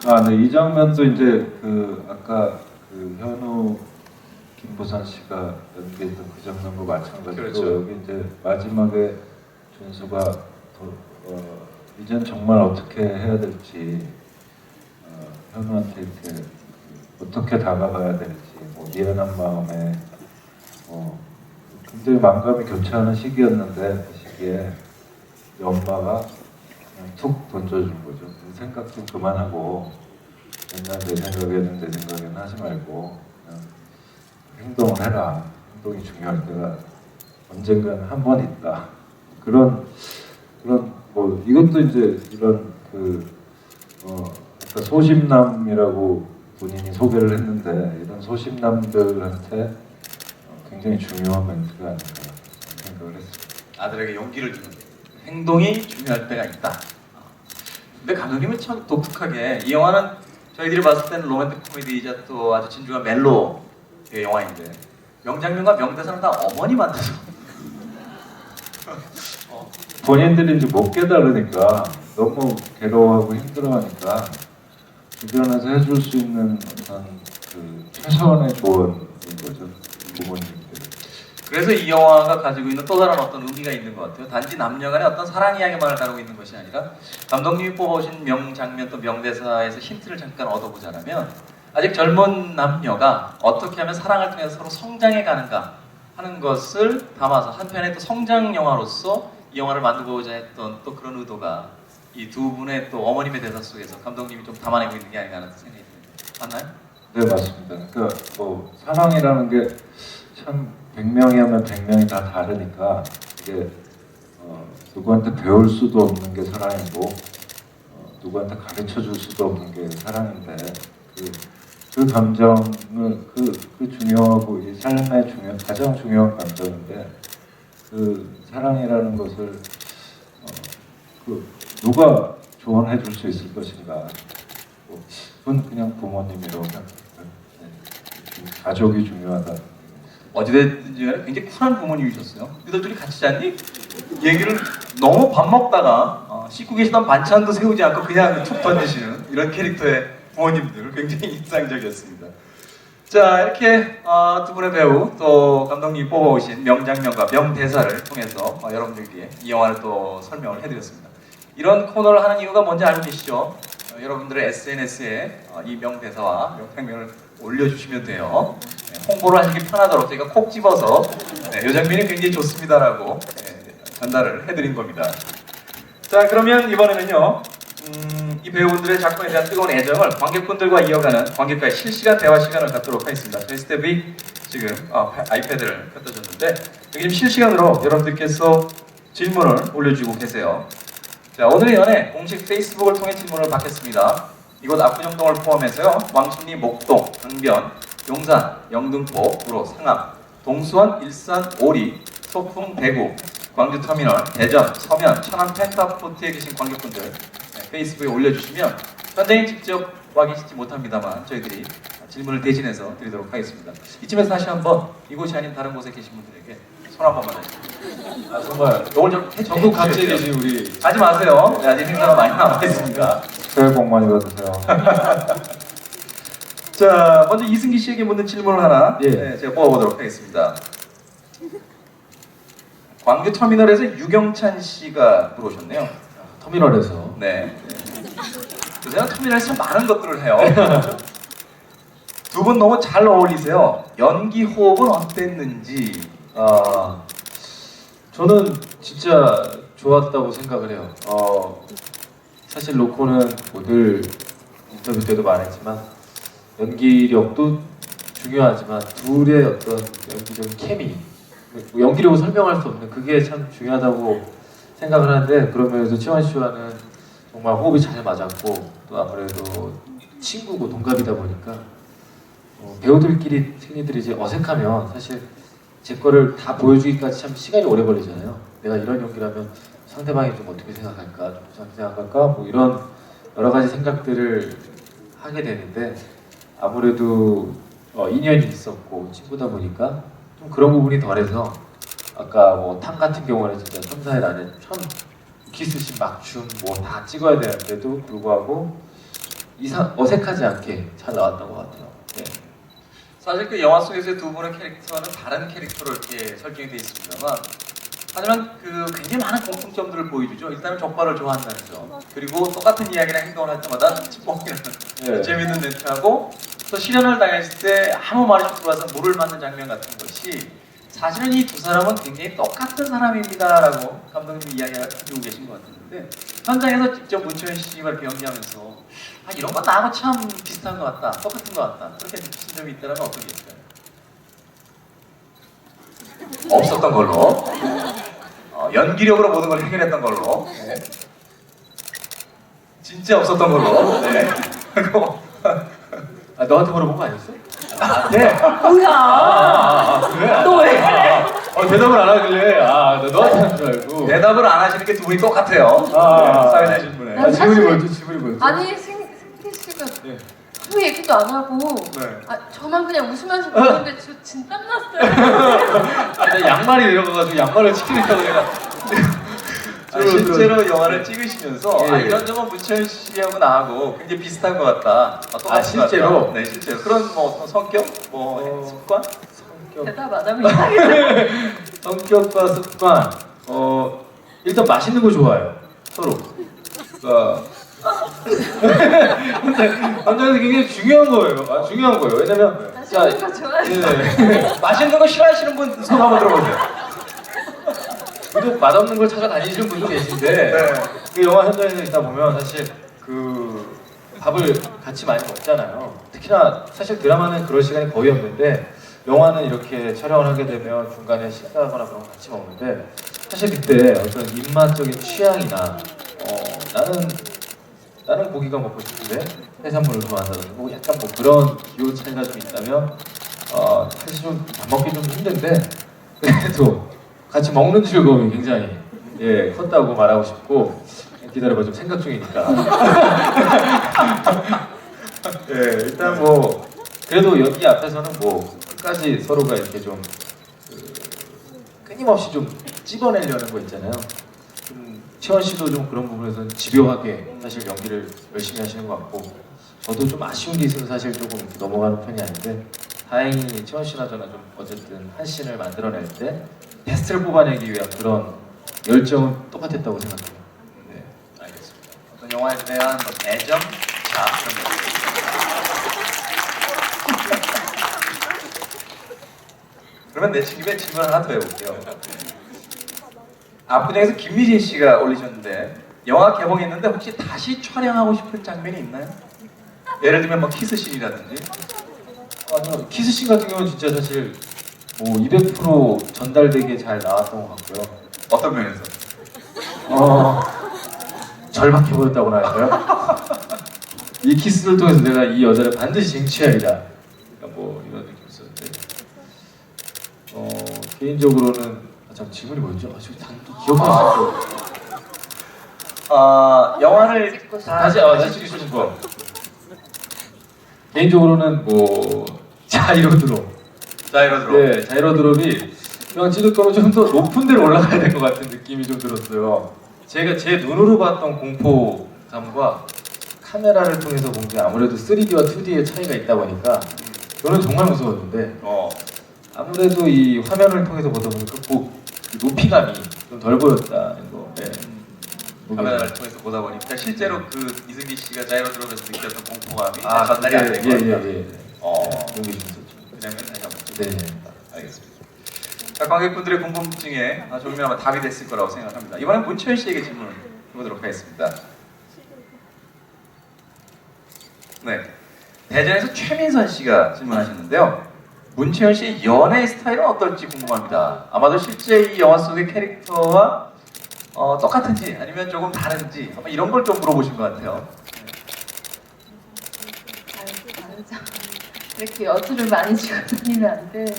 아, 네, 이 장면도 이제 그 아까 그 현우 김부선 씨가 연기했던 그 장면과 마찬가지로 그렇죠. 여기 이제 마지막에 준수가 이젠 정말 어떻게 해야 될지 현우한테 이렇게 어떻게 다가가야 될지 뭐 미안한 마음에 굉장히 만감이 교차하는 시기였는데 그 시기에 이 엄마가 그냥 툭 던져준 거죠. 그 생각 좀 그만하고 맨날 내 생각에는 내 생각에는 하지 말고 그냥 행동을 해라. 행동이 중요할 때가 언젠가는 한 번 있다. 그런 뭐 이것도 이제 이런 아까 소심남이라고 본인이 소개를 했는데 이런 소심남들한테 굉장히 중요한 멘트가 아닌가 생각을 했습니다. 아들에게 용기를 주는 행동이 중요할 때가 있다. 근데 감독님은 참 독특하게 이 영화는 저희들이 봤을 때는 로맨틱 코미디이자 또 아주 진중한 멜로 영화인데 명장면과 명대사는 다 어머님한테서 본인들이 이제 못 깨달으니까 너무 괴로워하고 힘들어하니까 주변에서 해줄 수 있는 어떤 그 최소한의 조언인 거죠. 부모님들. 그래서 이 영화가 가지고 있는 또 다른 어떤 의미가 있는 것 같아요. 단지 남녀간의 어떤 사랑 이야기만을 다루고 있는 것이 아니라 감독님이 뽑아오신 명장면 또 명대사에서 힌트를 잠깐 얻어보자면 아직 젊은 남녀가 어떻게 하면 사랑을 통해서 서로 성장해 가는가 하는 것을 담아서 한편의 또 성장 영화로서 이 영화를 만들고자 했던 또 그런 의도가 이 두 분의 또 어머님의 대사 속에서 감독님이 좀 담아내고 있는 게 아닌가 하는 생각이 듭니다. 맞나요? 네, 맞습니다. 그러니까 뭐 사랑이라는 게 참 100명이 하면 100명이 다 다르니까 이게 누구한테 배울 수도 없는 게 사랑이고 누구한테 가르쳐 줄 수도 없는 게 사랑인데 그 감정을 그 중요하고 이 삶의 가장 중요한 감정인데 그 사랑이라는 것을 누가 조언해 줄 수 있을 것인가? 그건 그냥 부모님이라고 생각합니다. 네. 가족이 중요하다. 어찌됐든지 간에 굉장히 쿨한 부모님이셨어요. 너희들 둘이 같이 잤니? 얘기를 너무 밥 먹다가 씻고 계시던 반찬도 세우지 않고 그냥 툭 던지시는 이런 캐릭터의 부모님들 굉장히 인상적이었습니다. 자, 이렇게 두 분의 배우 또 감독님이 뽑아오신 명장면과 명대사를 통해서 여러분들께 이 영화를 또 설명을 해드렸습니다. 이런 코너를 하는 이유가 뭔지 알고 계시죠? 여러분들의 SNS에 이 명대사와 명장면을 올려주시면 돼요. 네, 홍보를 하시기 편하도록 저희가 콕 집어서 이 장면이 굉장히 좋습니다라고 전달을 해드린 겁니다. 자, 그러면 이번에는요. 이 배우분들의 작품에 대한 뜨거운 애정을 관객분들과 이어가는 관객과의 실시간 대화 시간을 갖도록 하겠습니다. 저희 스태프이 지금 아이패드를 갖다 줬는데 여기 지금 실시간으로 여러분들께서 질문을 올려주고 계세요. 자, 오늘의 연애 공식 페이스북을 통해 질문을 받겠습니다. 이곳 압구정동을 포함해서요. 왕십리, 목동, 강변, 용산, 영등포, 구로, 상암, 동수원, 일산, 오리, 소풍, 대구, 광주터미널, 대전, 서면, 천안 펜타포트에 계신 관객분들 페이스북에 올려주시면 현장에 직접 와 계시지 못합니다만 저희들이 질문을 대신해서 드리도록 하겠습니다. 이쯤에서 다시 한번 이곳이 아닌 다른 곳에 계신 분들에게 손 한 번만 해주세요. 정말 오늘 좀 전국 각지에 계신 우리 하지 마세요. 네, 아직 행사가 많이 남아있습니다. 새해 복 많이 받으세요. 자, 먼저 이승기 씨에게 묻는 질문을 하나 예. 제가 뽑아보도록 하겠습니다. 광주 터미널에서 유경찬 씨가 들어오셨네요. 터미널에서 네. 요새는 터미널에서 참 많은 것들을 해요. 두 분 너무 잘 어울리세요. 연기 호흡은 어땠는지. 저는 진짜 좋았다고 생각을 해요. 사실 로코는 늘 인터뷰 때도 말했지만 연기력도 중요하지만 둘의 어떤 연기적인 케미, 연기력을 설명할 수 없는 그게 참 중요하다고 생각을 하는데 그러면서 치원 씨와는 정말 호흡이 잘 맞았고 또 아무래도 친구고 동갑이다 보니까 배우들끼리 흔히들 이제 어색하면 사실 제 거를 다 보여주기까지 참 시간이 오래 걸리잖아요. 내가 이런 연기를 하면 상대방이 좀 어떻게 생각할까, 좀 이상하게 생각할까, 뭐 이런 여러 가지 생각들을 하게 되는데 아무래도 인연이 있었고 친구다 보니까 좀 그런 부분이 덜해서 아까 뭐 탕 같은 경우는 진짜 3, 4일 안에 처음 키스씬 막춤 뭐 다 찍어야 되는데도 불구하고 어색하지 않게 잘 나왔던 것 같아요. 네. 사실 그 영화 속에서의 두 분의 캐릭터는 다른 캐릭터로 이렇게 설정이 되어 있습니다만, 하지만 그 굉장히 많은 공통점들을 보여주죠. 일단은 족발을 좋아한다는 점, 그리고 똑같은 이야기나 행동을 할 때마다 찌뽕이라는 네. 재밌는 멘트하고, 또 실현을 당했을 때 아무 말이 없이 들어와서 물을 맞는 장면 같은 것이, 사실은 이 두 사람은 굉장히 똑같은 사람입니다라고 감독님이 이야기해주고 계신 것 같은데, 현장에서 직접 문채원 씨가 이렇게 연기하면서 아, 이런 건 나하고 참 비슷한 것 같다, 똑같은 것 같다, 그렇게 느끼신 점이 있다면 어떤 게 있을까요? 없었던 걸로. 연기력으로 모든 걸 해결했던 걸로. 네. 진짜 없었던 걸로. 네. 그리고 아, 너한테 물어본 거 아니었어? 네. 뭐야? 그래? 너 왜 그래? 대답을 안 하길래 나 너한테 한 줄 알고. 대답을 안 하시는 게 두 분이 똑같아요. 아, 사회자 신분에. 아, 지문이 사실- 뭐였지? 지문이 뭐였지? 아니 승기 씨가 네. 아무 얘기도 안 하고 네. 저만 그냥 웃으면서 보는데 저 진땀 났어요. 나 양말이 내려가가지고 양말을 지키겠다고 내가. 아니, 실제로 영화를 찍으시면서 예. 아, 이런 점은 문채원 씨하고 나하고 굉장히 비슷한 것 같다. 똑같은 실제로? 것 같다. 네, 실제로. 그런 뭐 어떤 성격, 뭐 습관? 대답 안 하면 이상해. 성격과 습관. 일단 맛있는 거 좋아해요. 서로. 그러니까 남자에서 굉장히 중요한 거예요. 중요한 거예요. 왜냐면 맛있는 거 좋아해. 네. 맛있는 거 싫어하시는 분 손 한번 들어보세요. 유독 맛없는 걸 찾아다니시는 분도 계신데 네. 그 영화 현장에서 있다 보면 사실 그 밥을 같이 많이 먹잖아요. 특히나 사실 드라마는 그럴 시간이 거의 없는데 영화는 이렇게 촬영을 하게 되면 중간에 식사하거나 그런 거 같이 먹는데 사실 그때 어떤 입맛적인 취향이나 나는 고기가 먹고 싶은데 해산물을 좋아한다든지 뭐 약간 뭐 그런 기호 차이가 좀 있다면 사실 좀 밥 먹기 좀 힘든데 그래도 같이 먹는 즐거움이 굉장히 컸다고 말하고 싶고 기다려봐 좀 생각 중이니까 일단 뭐 그래도 여기 앞에서는 뭐 끝까지 서로가 이렇게 좀 끊임없이 좀 찝어내려는 거 있잖아요. 좀 채원 씨도 좀 그런 부분에서는 집요하게 사실 연기를 열심히 하시는 것 같고 저도 좀 아쉬운 게 있어서 사실 조금 이렇게 넘어가는 편이 아닌데 다행히 채원 씨나 저나 좀 어쨌든 한 씬을 만들어낼 때 베스트를 뽑아내기 위한 그런 열정은 똑같았다고 생각해요. 네, 알겠습니다. 어떤 영화에 대한 뭐 애정, 그런 거. 그러면 내 집에 질문 하나 더 해볼게요. 압구정에서 김미진 씨가 올리셨는데 영화 개봉했는데 혹시 다시 촬영하고 싶은 장면이 있나요? 예를 들면 뭐 키스씬이라든지. 아니요, 키스씬 같은 경우는 진짜 사실 뭐 200% 전달되게 잘 나왔던 것 같고요. 어떤 면에서? 절박해버렸다고나 할까요? 이 키스를 통해서 내가 이 여자를 반드시 쟁취하리라. 그러니까 뭐 이런 느낌이 있었는데 개인적으로는 참 질문이 뭐였죠? 지금 기억할 수 없어요. 영화를 다시 찍고 싶은 거. 개인적으로는 뭐 자이로드롭. 네, 자이로드롭이 그냥 찍을 거면 좀 더 높은 데로 올라가야 될 것 같은 느낌이 좀 들었어요. 제가 제 눈으로 봤던 공포감과 카메라를 통해서 본 게 아무래도 3D와 2D의 차이가 있다 보니까 저는 정말 무서웠는데 아무래도 이 화면을 통해서 보다 보니까 그 높이감이 좀 덜 보였다는 거. 네. 카메라를 통해서 보다 보니까 실제로 그 이승기 씨가 자이로드롭에서 느꼈던 공포감이 아, 전달이 안 된 거예요. 예. 그런 게 좀 있었죠. 그 장면 다시 한번 네. 알겠습니다. 자, 관객분들의 궁금증에 조금이나마 답이 됐을 거라고 생각합니다. 이번엔 문채원 씨에게 질문을 해보도록 하겠습니다. 네, 대전에서 최민선 씨가 질문하셨는데요. 문채원 씨의 연애 스타일은 어떨지 궁금합니다. 아마도 실제 이 영화 속의 캐릭터와 똑같은지 아니면 조금 다른지 아마 이런 걸 좀 물어보신 것 같아요. 다르죠. 이렇게 여주를 많이 지고 다니면 안 되고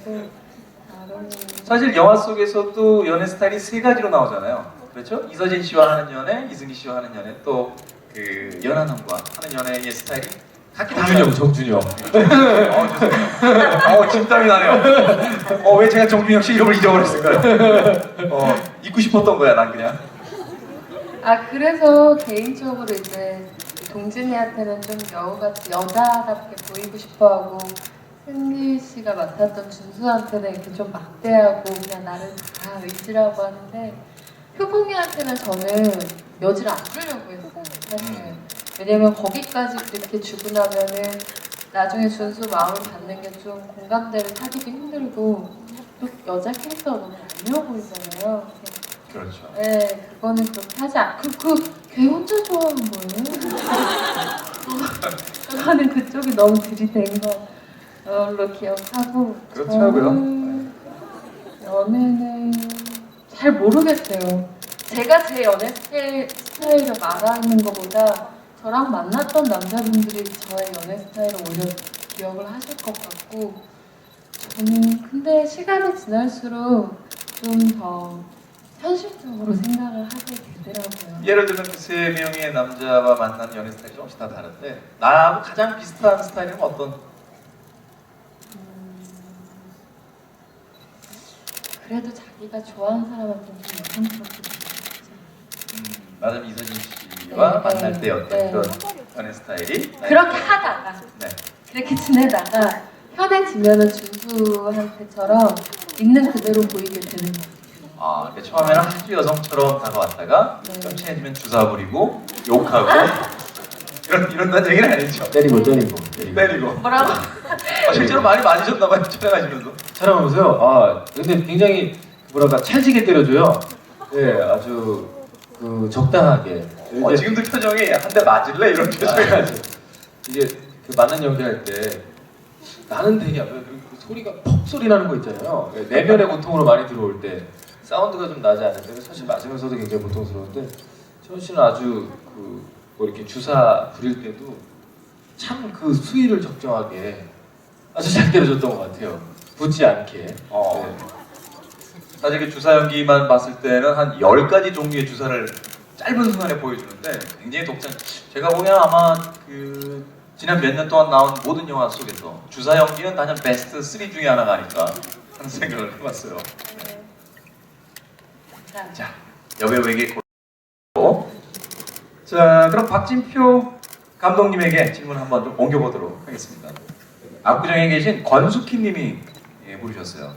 다른. 사실 영화 속에서도 연애 스타일이 세 가지로 나오잖아요. 그렇죠? 이서진 씨와 하는 연애, 이승기 씨와 하는 연애, 또 그 연하남과 하는 연애의 스타일이 각기 달라요. 정준영. 죄송해요. 진땀이 나네요. 왜 제가 정준영 씨 이름을 잊어버렸을까요? 잊고 싶었던 거야, 난 그냥. 그래서 개인적으로 이제 동진이한테는 좀 여우같이 여자답게 보이고 싶어하고 캔디 씨가 맡았던 준수한테는 이렇게 좀 막대하고 그냥 나를 다 의지라고 하는데 효봉이한테는 저는 여지를 안 주려고 했어요. 사실. 왜냐면 거기까지 그렇게 주고 나면은 나중에 준수 마음을 받는 게 좀 공감대를 사기도 힘들고 또 여자 캐릭터가 너무 얄미워 보이잖아요. 그렇죠. 네, 그거는 그렇게 하지 않고 걔 혼자 좋아하는 거예요. 저는 그쪽이 너무 들이댄 걸로 기억하고 그렇더라고요. 저는 연애는 잘 모르겠어요. 제가 제 연애 스타일을 말하는 것보다 저랑 만났던 남자분들이 저의 연애 스타일을 오히려 기억을 하실 것 같고 저는 근데 시간이 지날수록 좀 더 현실적으로 생각을 하게 되더라고요. 예를 들면 그 세 명의 남자와 만나는 연애 스타일이 조금씩 다 다른데 나하고 가장 비슷한 스타일은 어떤? 그래도 자기가 좋아하는 사람한테 좀 여성스럽게 되죠. 맞아 이서진 씨와 네, 만날 네, 때 어떤 네. 그런 연애 스타일이? 그렇게 하다가 네. 그렇게 지내다가 편해지면은 준수한테처럼 있는 그대로 보이게 되는 거예요. 아, 그러니까 처음에는 아주 여성처럼 다가왔다가 네. 좀 친해지면 주사 부리고 욕하고 이런다는 얘기는 아니죠. 때리고 때리고. 뭐라고? 실제로 많이 맞으셨나봐요 촬영하시면서. 촬영하면서요. 아 근데 굉장히 뭐랄까 찰지게 때려줘요. 예, 아주 그 적당하게. 지금도 표정이 한 대 맞을래 이런 표정이. 이게 그 만난 연기할 때 나는 되게 그 소리가 퍽 소리 나는 거 있잖아요. 내면의 고통으로 많이 들어올 때 사운드가 좀 나지 않는데 사실 맞으면서도 굉장히 고통스러운데 천우 씨는 아주 뭐 이렇게 주사 부릴 때도 참 그 수위를 적정하게 아주 잘 때려줬던 것 같아요. 붙지 않게. 네. 사실 그 주사 연기만 봤을 때는 한 10가지 종류의 주사를 짧은 순간에 보여주는데 굉장히 독창. 제가 보기엔 아마 그 지난 몇 년 동안 나온 모든 영화 속에서 주사 연기는 단연 베스트 3 중에 하나가 아닐까 하는 생각을 해봤어요. 자, 여배우에게 고르고. 자, 그럼 박진표 감독님에게 질문 한번 좀 옮겨보도록 하겠습니다. 압구정에 계신 권숙희님이 물으셨어요.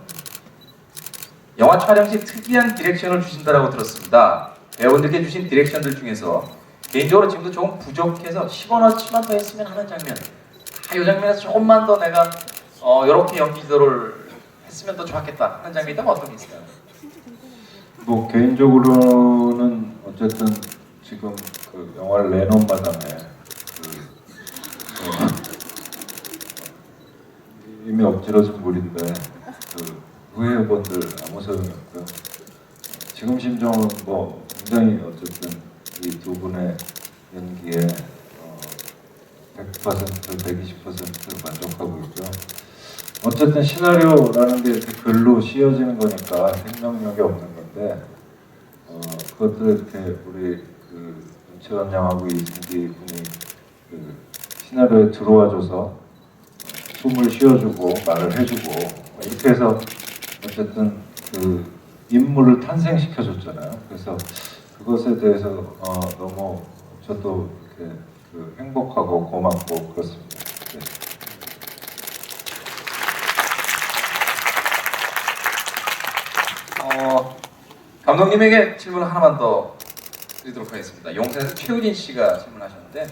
영화 촬영 시 특이한 디렉션을 주신다라고 들었습니다. 배우분들께 주신 디렉션들 중에서 개인적으로 지금도 조금 부족해서 10원어치만 더 했으면 하는 장면. 이 장면에서 조금만 더 내가 이렇게 연기 지도를 했으면 더 좋았겠다 하는 장면이 있다면 어떤 게 있을까요? 뭐 개인적으로는 어쨌든 지금 그 영화를 내놓은 바람에 이미 엎질러진 물인데 그 후회분들 아무 소용이 없고요. 지금 심정은 뭐 굉장히 어쨌든 이 두 분의 연기에 100%, 120% 만족하고 있죠. 어쨌든 시나리오라는 게 이렇게 글로 씌워지는 거니까 생명력이 없는 건데 그것들을 이렇게 우리 그 윤채원 양하고 이승기 분이 그 시나리오에 들어와줘서 숨을 쉬어주고 말을 해주고 이렇게 해서 어쨌든 그 인물을 탄생시켜줬잖아요. 그래서 그것에 대해서 너무 저도 이렇게 그 행복하고 고맙고 그렇습니다. 네. 감독님에게 질문 하나만 더 드리도록 하겠습니다. 용산에서 최우진 씨가 질문하셨는데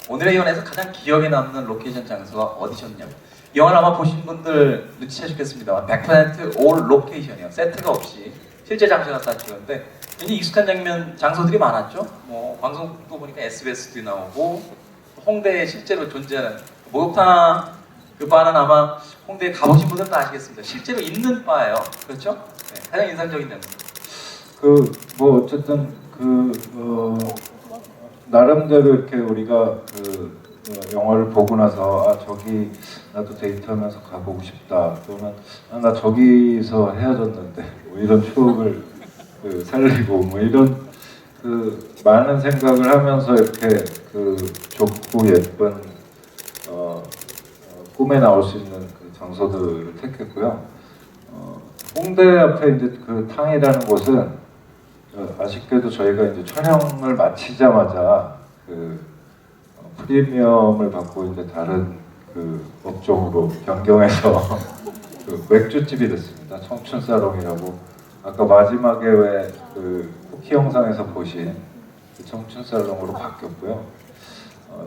오늘의 연애에서 가장 기억에 남는 로케이션 장소가 어디셨냐고. 이 영화를 아마 보신 분들 눈치채셨겠습니다만 100% 올 로케이션이에요. 세트가 없이 실제 장소가 다 찍었는데 굉장히 익숙한 장면, 장소들이 많았죠. 뭐 방송도 보니까 SBS도 나오고 홍대에 실제로 존재하는 목욕탕 그 바는 아마 홍대에 가보신 분들은 다 아시겠습니다. 실제로 있는 바예요. 그렇죠? 네, 가장 인상적인 장소. 그 뭐 어쨌든 나름대로 이렇게 우리가 영화를 보고 나서 저기 나도 데이트하면서 가보고 싶다 또는 나 저기서 헤어졌는데 뭐 이런 추억을 살리고 뭐 이런 많은 생각을 하면서 이렇게 좁고 예쁜 꿈에 나올 수 있는 그 장소들을 택했고요. 홍대 앞에 이제 그 탕이라는 곳은 아쉽게도 저희가 이제 촬영을 마치자마자 프리미엄을 받고 이제 다른 그 업종으로 변경해서 그 맥주집이 됐습니다. 청춘살롱이라고 아까 마지막에 왜 그 쿠키 영상에서 보신 그 청춘살롱으로 바뀌었고요.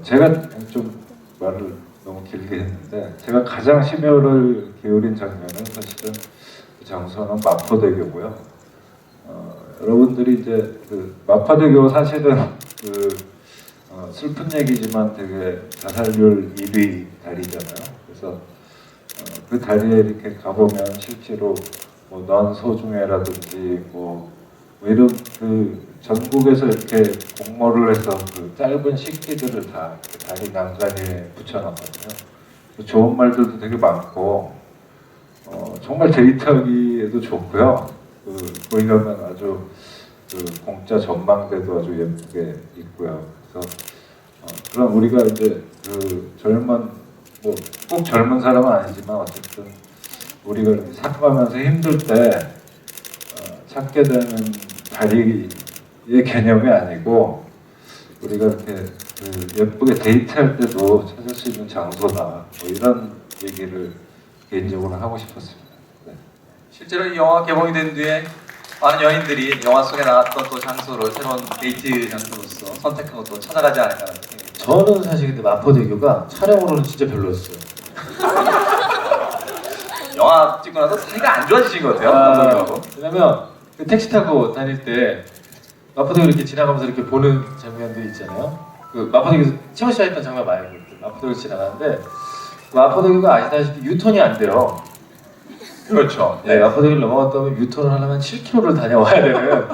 제가 좀 말을 너무 길게 했는데 제가 가장 심혈을 기울인 장면은 사실은 그 장소는 마포대교고요. 여러분들이 이제 그 마포대교 사실은 그 슬픈 얘기지만 되게 자살률 1위 다리잖아요. 그래서 그 다리에 이렇게 가보면 실제로 뭐 넌 소중해라든지 뭐 이런 그 전국에서 이렇게 공모를 해서 그 짧은 식기들을 다 다리 난간에 붙여놨거든요. 좋은 말들도 되게 많고 정말 데이트하기에도 좋고요. 그 보이려면 아주 그 공짜 전망대도 아주 예쁘게 있고요. 그래서 그런 우리가 이제 그 젊은 뭐 꼭 젊은 사람은 아니지만 어쨌든 우리가 이렇게 살아가면서 힘들 때 찾게 되는 다리의 개념이 아니고 우리가 이렇게 그 예쁘게 데이트할 때도 찾을 수 있는 장소다. 뭐 이런 얘기를 개인적으로 하고 싶었습니다. 네. 실제로 이 영화 개봉이 된 뒤에 많은 연인들이 영화 속에 나왔던 또 장소를 새로운 데이트 장소로서 선택하고 또 찾아가지 않을까라는 생각이 듭니다. 저는 사실 근데 마포대교가 촬영으로는 진짜 별로였어요. 영화 찍고 나서 사이가 안 좋아지신 것 같아요. 감독님하고. 왜냐면 그 택시 타고 다닐 때 마포대교 이렇게 지나가면서 이렇게 보는 장면들이 있잖아요. 그 마포대교에서 채원 씨가 했던 장면 말고 마포대교 지나가는데 마포대교가 아시다시피 유턴이 안 돼요. 그렇죠. 네, 마포대교를 넘어갔다 오면 유턴을 하려면 7km를 다녀와야 되는.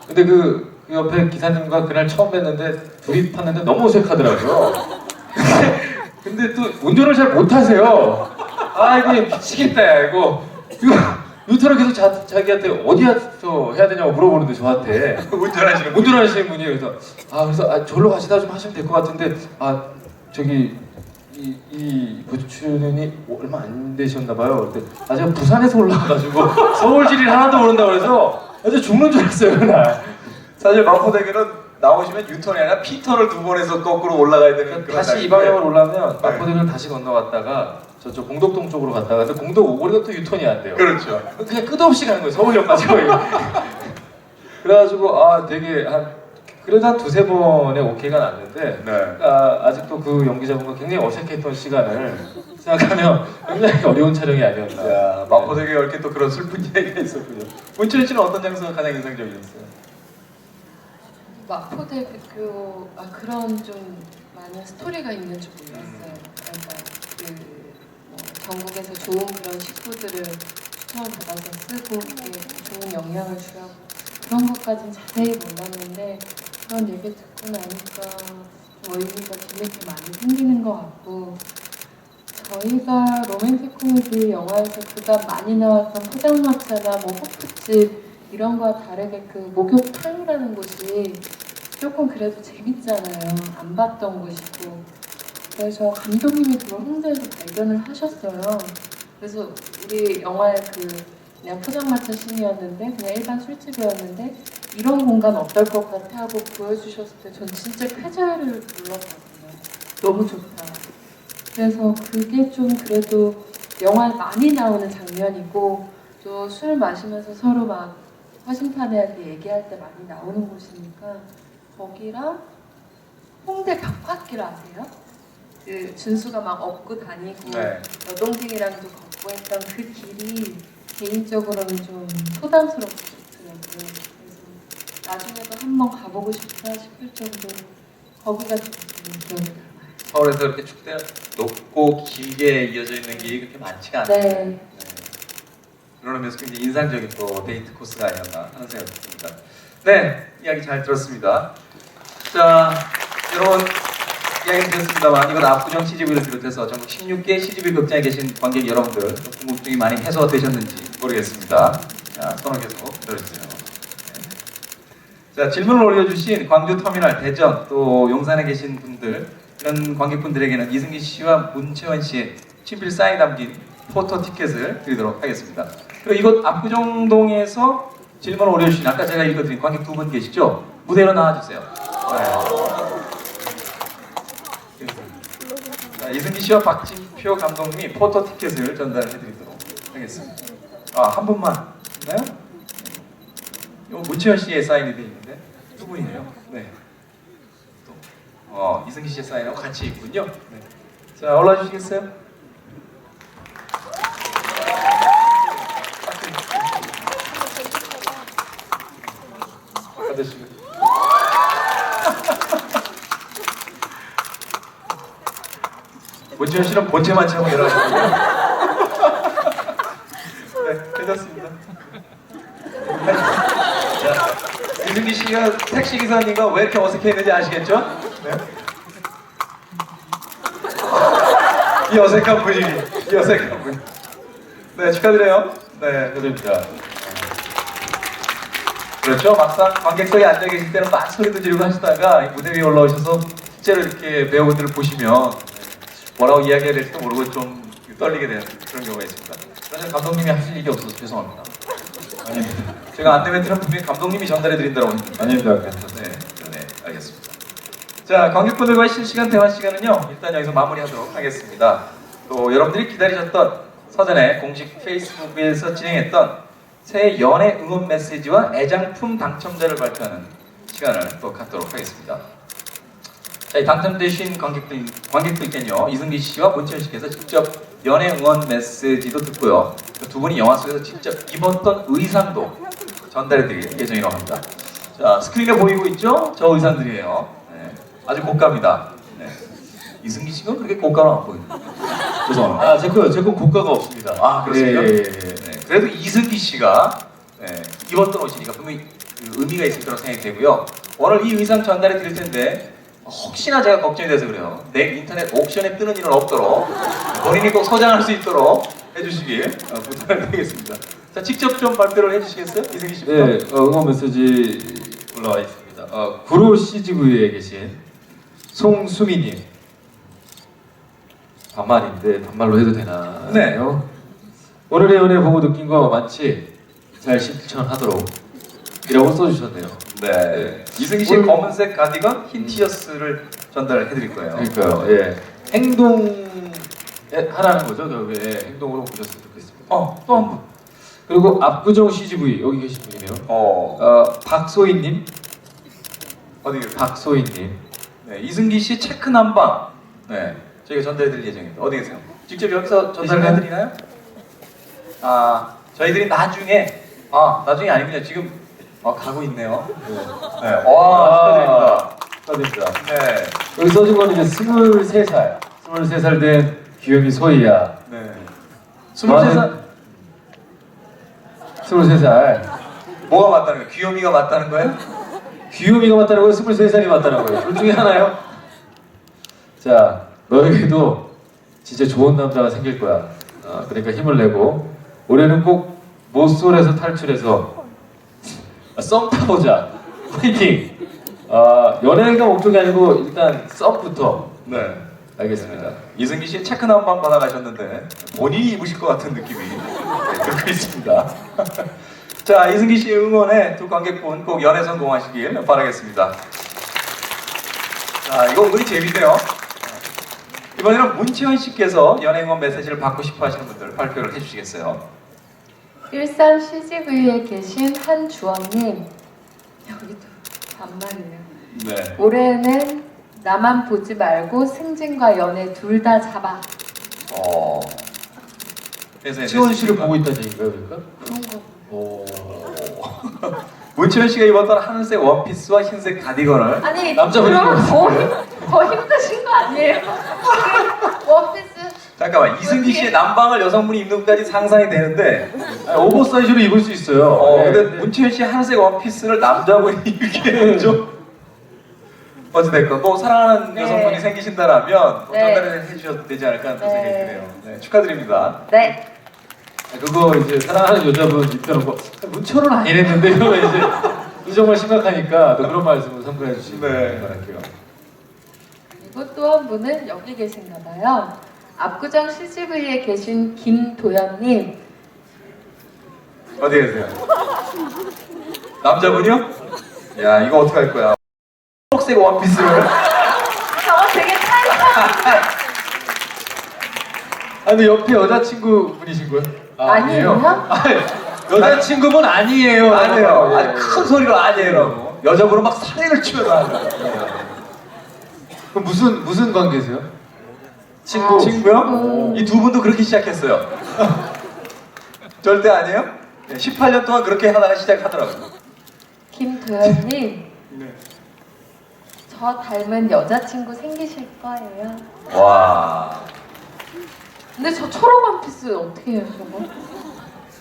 근데 그 옆에 기사님과 그날 처음 뵀는데 둘이 탔는데 너무 어색하더라고요. 근데 또 운전을 잘 못하세요. 아이고 미치겠다 이거 유턴을 계속 자기한테 어디서 해야 되냐고 물어보는데 저한테 운전하시는 분이 그래서 절로 가시다 좀 하시면 될 것 같은데 저기 이 부추님이 얼마 안 되셨나 봐요. 근데 제가 부산에서 올라와가지고 서울 지리를 하나도 모른다고 그래서 아주 죽는 줄 알았어요 그날. 사실 마포대교는 나오시면 유턴이 아니라 피턴을 두 번 해서 거꾸로 올라가야 되는 그런 다시 이 방향으로 올라오면 마포대교를 다시 건너갔다가 저쪽 공덕동 쪽으로 갔다가 근데 공덕 오거리가 또 유턴이 안 돼요. 그렇죠. 그냥 끝없이 가는 거예요. 서울역까지 거의. 그래가지고 되게 그래도 한 두세 번에 오케이가 났는데 네. 아직도 그 연기자분과 굉장히 어색했던 시간을 생각하면 굉장히 어려운 촬영이 아니었나. 자, 마포대교에 이렇게 또 그런 슬픈 이야기가 있었군요. 문철 씨는 어떤 장소가 가장 인상적이었어요? 마포대교 그런 좀 많은 스토리가 있는 줄 몰랐어요. 그러니까 뭐 전국에서 좋은 그런 식구들을 추천받아서 쓰고 이렇게 좋은 영향을 주라고 그런 것까지는 자세히 몰랐는데 그런 얘기 듣고 나니까 좀 의미가 재밌게 많이 생기는 것 같고 저희가 로맨틱 코미디 영화에서 그간 많이 나왔던 포장마차나 뭐 호프집 이런 거와 다르게 그 목욕탕이라는 곳이 조금 그래도 재밌잖아요. 안 봤던 곳이고 그래서 감독님이 그걸 홍대에서 발견을 하셨어요. 그래서 우리 영화의 그냥 포장마차 씬이었는데 그냥 일반 술집이었는데 이런 공간 어떨 것 같아 하고 보여주셨을 때 전 진짜 쾌재를 불렀거든요. 너무 좋다. 그래서 그게 좀 그래도 영화에 많이 나오는 장면이고 또 술 마시면서 서로 막 허심탄회하게 얘기할 때 많이 나오는 곳이니까 거기랑 홍대 벽화길 아세요? 그 준수가 막 업고 다니고 네. 여동생이랑도 걷고 했던 그 길이 개인적으로는 좀 소담스럽고 좋더라고요. 그래서 나중에도 한번 가보고 싶다 싶을 정도로 거기가 좀 기억이 남아요. 서울에서 이렇게 축대가 높고 길게 이어져 있는 길이 그렇게 많지가 않아요. 네. 그런 의미에서 굉장히 인상적인 또 데이트 코스가 아니었나 하는 생각이 듭니다. 네, 이야기 잘 들었습니다. 자, 여러분 이야기 드렸습니다만 이건 압구정 CGV를 비롯해서 전국 16개 CGV 극장에 계신 관객 여러분들 궁금증이 많이 해소가 되셨는지 모르겠습니다. 자, 손을 계속 들어주세요. 자, 질문을 올려주신 광주 터미널, 대전, 또 용산에 계신 분들 이런 관객분들에게는 이승기 씨와 문채원 씨의 친필 사인이 담긴 포토 티켓을 드리도록 하겠습니다. 그리고 이곳 압구정동에서 질문을 올려주신 아까 제가 읽어드린 관객 두 분 계시죠? 무대로 나와주세요. 네. 자, 이승기 씨와 박진표 홍준표 감독님이 포토 티켓을 전달해드리도록 하겠습니다. 한 분만 있나요? 이거 문채원 씨의 사인이 돼 있는데 두 분이네요. 네. 또 이승기 씨의 사인하고 같이 있군요. 네. 자, 올라와 주시겠어요? 받으시고. 문채원 씨는 본체만 차고 내려가시고요. 네, 괜찮습니다. 자, 이승기 씨가 택시 기사님과 왜 이렇게 어색해했는지 아시겠죠? 네. 이 어색한 분위기, 이 어색한 분위기. 네, 축하드려요. 네, 축하드립니다. 그렇죠. 막상 관객석에 앉아 계실 때는 막 소리도 지르고 하시다가 이 무대 위에 올라오셔서 실제로 이렇게 배우분들을 보시면 뭐라고 이야기해야 될지도 모르고 좀 떨리게 되는 그런 경우가 있습니다. 그래서 감독님이 하실 일이 없어서 죄송합니다. 아닙니다. 제가 안내 멘트는 분명히 감독님이 전달해 드린다고 했는데. 아닙니다. 괜찮습니다. 네, 알겠습니다. 자, 관객분들과의 실시간 대화 시간은요, 일단 여기서 마무리하도록 하겠습니다. 또 여러분들이 기다리셨던 서전에 공식 페이스북에서 진행했던 새해 연애 응원 메시지와 애장품 당첨자를 발표하는 시간을 또 갖도록 하겠습니다. 자, 이 당첨되신 관객들께는요, 이승기 씨와 문채원 씨께서 직접 연애 응원 메시지도 듣고요, 두 분이 영화 속에서 직접 입었던 의상도 전달해드릴 예정이라고 합니다. 자, 스크린에 보이고 있죠? 저 의상들이에요. 네, 아주 고가입니다. 네. 이승기 씨가 그렇게 고가로 안 보이네요. 죄송합니다. 제건 고가가 없습니다. 아, 그렇습니까? 예. 네, 그래도 이승기 씨가 입었던 옷이니까 분명히 그 의미가 있을 거라고 생각이 되고요. 오늘 이 의상 전달해 드릴 텐데 혹시나 제가 걱정이 돼서 그래요. 내 인터넷 옥션에 뜨는 일은 없도록 본인이 꼭 소장할 수 있도록 해주시길 부탁을 드리겠습니다. 자, 직접 좀 발표를 해주시겠어요? 이승기 씨부터. 네, 응원 메시지 올라와 있습니다. 구로 CGV에 계신 송수미님. 반말인데 반말로 해도 되나요? 네. 오늘의 연애 보고 느낀 거 많지? 잘 실천하도록 이라고 써주셨네요. 네. 이승기 씨의 검은색 가디건 흰 티셔츠를 전달해 드릴 거예요. 그러니까요. 예. 행동 하라는 거죠. 결국에 행동으로 보셨으면 좋겠습니다. 또 한 분. 그리고 압구정 CGV 여기 계신 분이네요. 박소희님. 어디 계세요? 박소희님. 네, 이승기 씨 체크 남방. 네, 저희가 전달해 드릴 예정입니다. 어디 계세요? 직접 여기서 전달해 드리나요? 저희들이 나중에 나중에 아니군요. 지금 가고 있네요. 네. 와, 축하드립니다. 축하드립니다. 네. 여기 써준 거는 이제 23살. 23살 된 귀요미 소희야. 네. 23살. 23살. 뭐가 맞다는 거예요? 귀요미가 맞다는 거예요? 귀요미가 맞다는 거예요? 23살이 맞다는 거예요? 둘 중에 하나요? 자, 너에게도 진짜 좋은 남자가 생길 거야. 그러니까 힘을 내고 올해는 꼭 모쏠에서 탈출해서 썸 타보자. 파이팅! 연애가 목적이 아니고 일단 썸부터. 네. 알겠습니다. 이승기 씨 체크 남방 받아가셨는데 본인이 입으실 것 같은 느낌이 들고 있습니다. 자, 이승기 씨 응원에 두 관객분 꼭 연애 성공하시길 바라겠습니다. 자, 이거 은근히 재밌네요. 이번에는 문채원 씨께서 연애 응원 메시지를 받고 싶어 하시는 분들 발표를 해주시겠어요? 일산 CGV에 계신 한주원님, 여기도 반말이에요. 네. 올해는 나만 보지 말고 승진과 연애 둘 다 잡아. 지원 씨를 보고 있다는 얘기인가요, 그러니까? 그런 거. 오. 문채원 씨가 입었던 하늘색 원피스와 흰색 가디건을 아니, 남자분이 그럼 입었어요. 더 힘드신 거 아니에요? 원피스. 잠깐만, 이승기 씨의 남방을 여성분이 입는 것까지 상상이 되는데 오버사이즈로 입을 수 있어요. 네. 근데 문채원 씨의 하늘색 원피스를 남자분이 입기에는 좀 어찌됐건 또 사랑하는 네. 여성분이 생기신다라면 네. 전달을 해주셔도 되지 않을까 하는 네. 생각이 드네요. 네, 축하드립니다. 네. 그거 이제 사랑하는 여자분 입혀놓고 문철은 아니랬는데 이러면 이제 정말 심각하니까 또 그런 말씀을 참고해 주시기 네. 바랄게요. 그리고 또 한 분은 여기 계신가 봐요. 압구정 CGV에 계신 김도연님. 어디 계세요? 남자분이요? 야, 이거 어떡할 거야? 초록색 원피스를 저거 되게 타이트한. 근데 옆에 여자친구 분이신 거예요? 아니에요? 아니, 여자친구분 아니에요. 아니에요. 예, 아니, 예. 큰 소리로 아니에요라고. 여자분은 막 사례를 치면서 하는 거예요. 그럼 무슨 관계세요? 친구. 친구요? 이 두 분도 그렇게 시작했어요. 절대 아니에요? 18년 동안 그렇게 하다가 시작하더라고요. 김도현님, 네. 저 닮은 여자친구 생기실 거예요. 와. 근데 저 초록 원피스 어떻게 해요, 저거?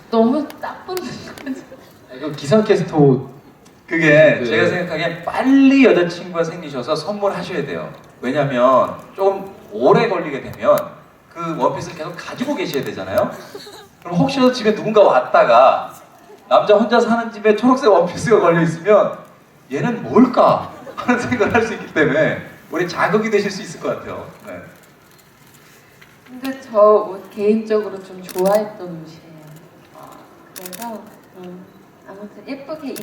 너무 딱 붙는 거죠. 이거 기상캐스터 그게 네. 제가 생각하기엔 빨리 여자친구가 생기셔서 선물하셔야 돼요. 왜냐면 조금 오래 걸리게 되면 그 원피스를 계속 가지고 계셔야 되잖아요. 그럼 혹시라도 집에 누군가 왔다가 남자 혼자 사는 집에 초록색 원피스가 걸려 있으면 얘는 뭘까 하는 생각을 할 수 있기 때문에 우리 자극이 되실 수 있을 것 같아요. 네. 근데 저 옷 개인적으로 좀 좋아했던 옷이에요. 그래서 아무튼 예쁘게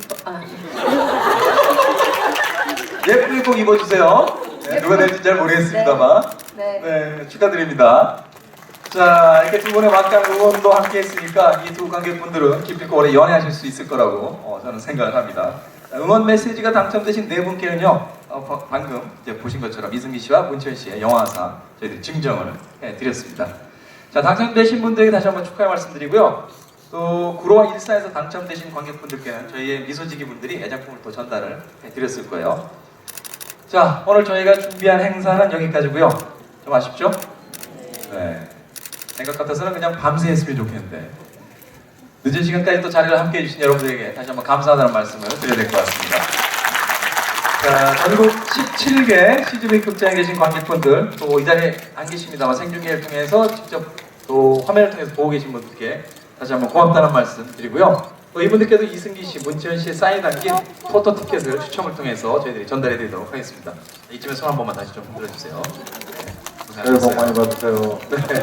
예쁘게 꼭 입어주세요. 네, 누가 될지 잘 모르겠습니다만. 네. 네, 축하드립니다. 자, 이렇게 두 분의 막강 응원도 함께 했으니까 이 두 관객분들은 깊이 있고 오래 연애하실 수 있을 거라고 저는 생각을 합니다. 자, 응원 메시지가 당첨되신 네 분께는요, 방금 이제 보신 것처럼 이승기 씨와 문철 씨의 영화상 저희들이 증정을 해드렸습니다. 자, 당첨되신 분들에게 다시 한번 축하의 말씀드리고요. 또 구로와 일사에서 당첨되신 관객분들께는 저희의 미소지기 분들이 애장품을 또 전달을 해드렸을 거예요. 자, 오늘 저희가 준비한 행사는 여기까지고요. 좀 아쉽죠? 네. 생각 같아서는 그냥 밤새 했으면 좋겠는데 늦은 시간까지 또 자리를 함께 해주신 여러분들에게 다시 한번 감사하다는 말씀을 드려야 될 것 같습니다. 자, 전국 17개 CGV 극장에 계신 관객분들, 또 이 자리에 안 계십니다만 생중계를 통해서 직접 또 화면을 통해서 보고 계신 분들께 다시 한번 고맙다는 말씀 드리고요. 또 이분들께도 이승기 씨, 문채연 씨의 사인이 담긴 포토 티켓을 추첨을 통해서 저희들이 전달해 드리도록 하겠습니다. 이쯤에 손 한 번만 다시 좀 흔들어 주세요. 새해 복 많이 받으세요. 네.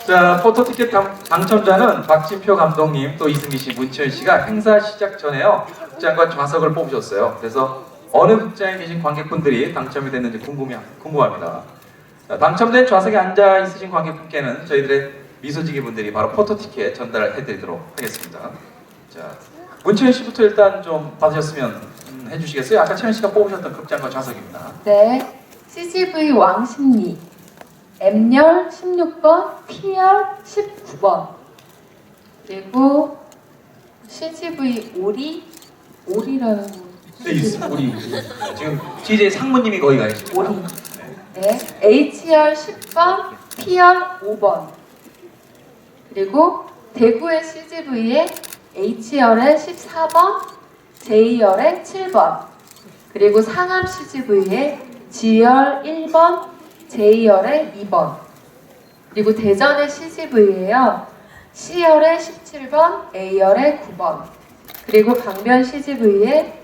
자, 포토 티켓 당첨자는 박진표 감독님, 또 이승기 씨, 문채연 씨가 행사 시작 전에요 극장과 좌석을 뽑으셨어요. 그래서 어느 극장에 계신 관객분들이 당첨이 됐는지 궁금합니다. 자, 당첨된 좌석에 앉아 있으신 관객분께는 저희들의 미소지기 분들이 바로 포토 티켓 전달을 해드리도록 하겠습니다. 자, 문채연 씨부터 일단 좀 받으셨으면 해주시겠어요? 아까 채연 씨가 뽑으셨던 극장과 좌석입니다. 네. CGV 왕십리 M열 16번, T열 19번. 그리고 CGV 오리라는 거. 네, 있습니다. 우리 지금 CJ 상무님이 거기 가 계십니다. 오리. 네. H열 10번, P열 5번. 그리고 대구의 CGV에 H열에 14번, J열에 7번. 그리고 상암 CGV에 G열 1번, J열에 2번. 그리고 대전의 CGV에요. C열에 17번, A열에 9번. 그리고 강변 CGV에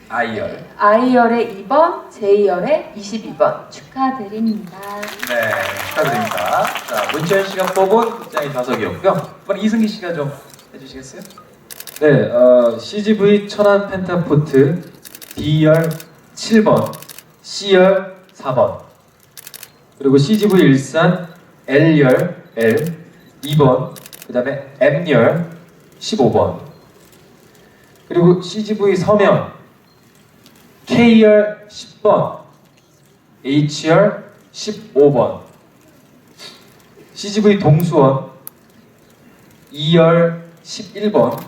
I열. I열에 2번, J열에 22번. 축하드립니다. 네, 축하드립니다. 자, 문채연 씨가 뽑은 극장의 좌석이었고요. 이번 이승기 씨가 좀 해주시겠어요? 네, CGV 천안 펜타포트 D열 7번, C열 4번, 그리고 CGV 일산 L열 L 2번, 그 다음에 M열 15번, 그리고 CGV 서면 K열 10번, H열 15번, CGV 동수원 2열 11번,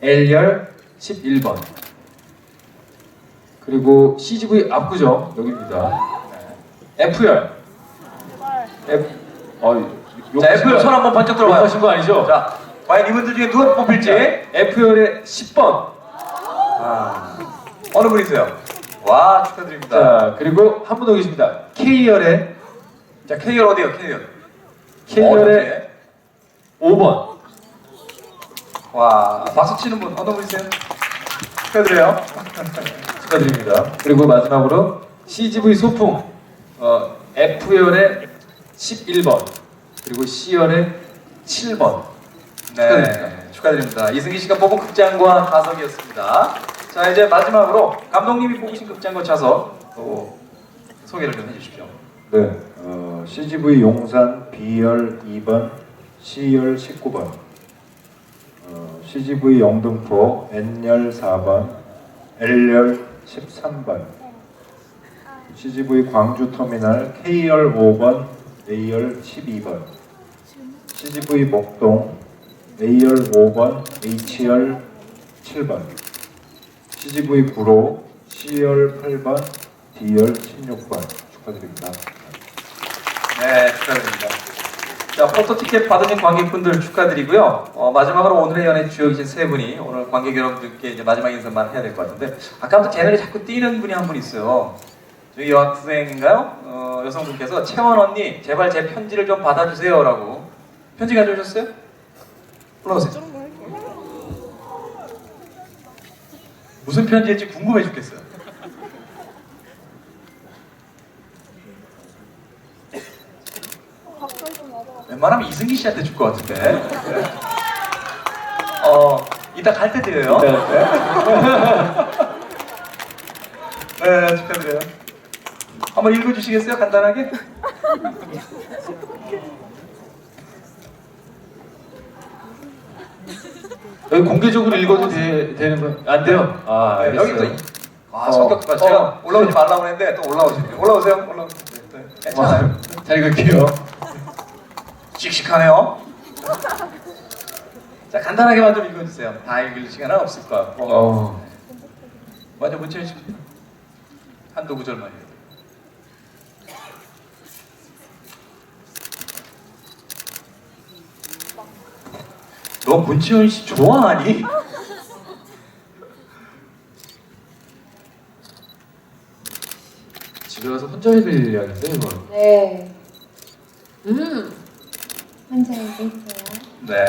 L열 11번, 그리고 CGV 압구정 여기입니다. F열. 자, F열 손 한번 번쩍 들어봐요. 하신 거 아니죠? 자, 과연 이분들 중에 누가 뽑힐지. F열의 10번. 아, 어느 분이세요? 와, 축하드립니다. 자, 그리고 한 분 더 계십니다. K열의 자, K열 어디요? K열. K열의 5번. 와, 박수 치는 분 어느 분이세요? 축하드려요. 축하드립니다. 그리고 마지막으로 CGV 소풍 F열의 11번, 그리고 C열의 7번. 네, 축하드립니다. 이승기 씨가 뽑은 극장과 좌석이었습니다. 자, 이제 마지막으로 감독님이 뽑으신 극장과 좌석 또 소개를 좀 해주십시오. 네, CGV 용산 B열 2번, C열 19번, CGV 영등포 N열 4번, L열 13번, CGV 광주터미널 K열 5번, A열 12번, CGV 목동 A열 5번, H열 7번, CGV 구로 C열 8번, D열 16번 축하드립니다. 네, 축하드립니다. 자, 포토 티켓 받으신 관객분들 축하드리고요. 마지막으로 오늘의 연애 주역이신 세 분이 오늘 관객 여러분들께 이제 마지막 인사만 해야 될 것 같은데, 아까부터 제 눈에 자꾸 띄는 분이 한 분 있어요. 저희 여학생인가요? 여성분께서 채원 언니 제발 제 편지를 좀 받아주세요라고 편지 가져오셨어요? 올라오세요. 무슨 편지일지 궁금해 죽겠어요. 웬만하면 이승기 씨한테 줄 것 같은데. 이따 갈 때 드려요. 네, 축하드려요. 한번 읽어주시겠어요? 간단하게? 여기 공개적으로 읽어도 되는 거 안 돼요? 아, 네, 알겠어요. 여기 또 성격가 제가 올라오지 말라고 했는데 또 올라오시네요. 올라오세요. 네, 괜찮아요. 잘 읽을게요. 씩씩하네요. 자, 간단하게만 좀 읽어주세요. 다 읽을 시간은 없을 것 같고. 먼저 문채윤 씨 한두 구절만 해요. 너 문채윤 씨 좋아하니? 집에 가서 혼자 읽을 이야기인데 이거. 네. 혼자 얘기했어요. 네.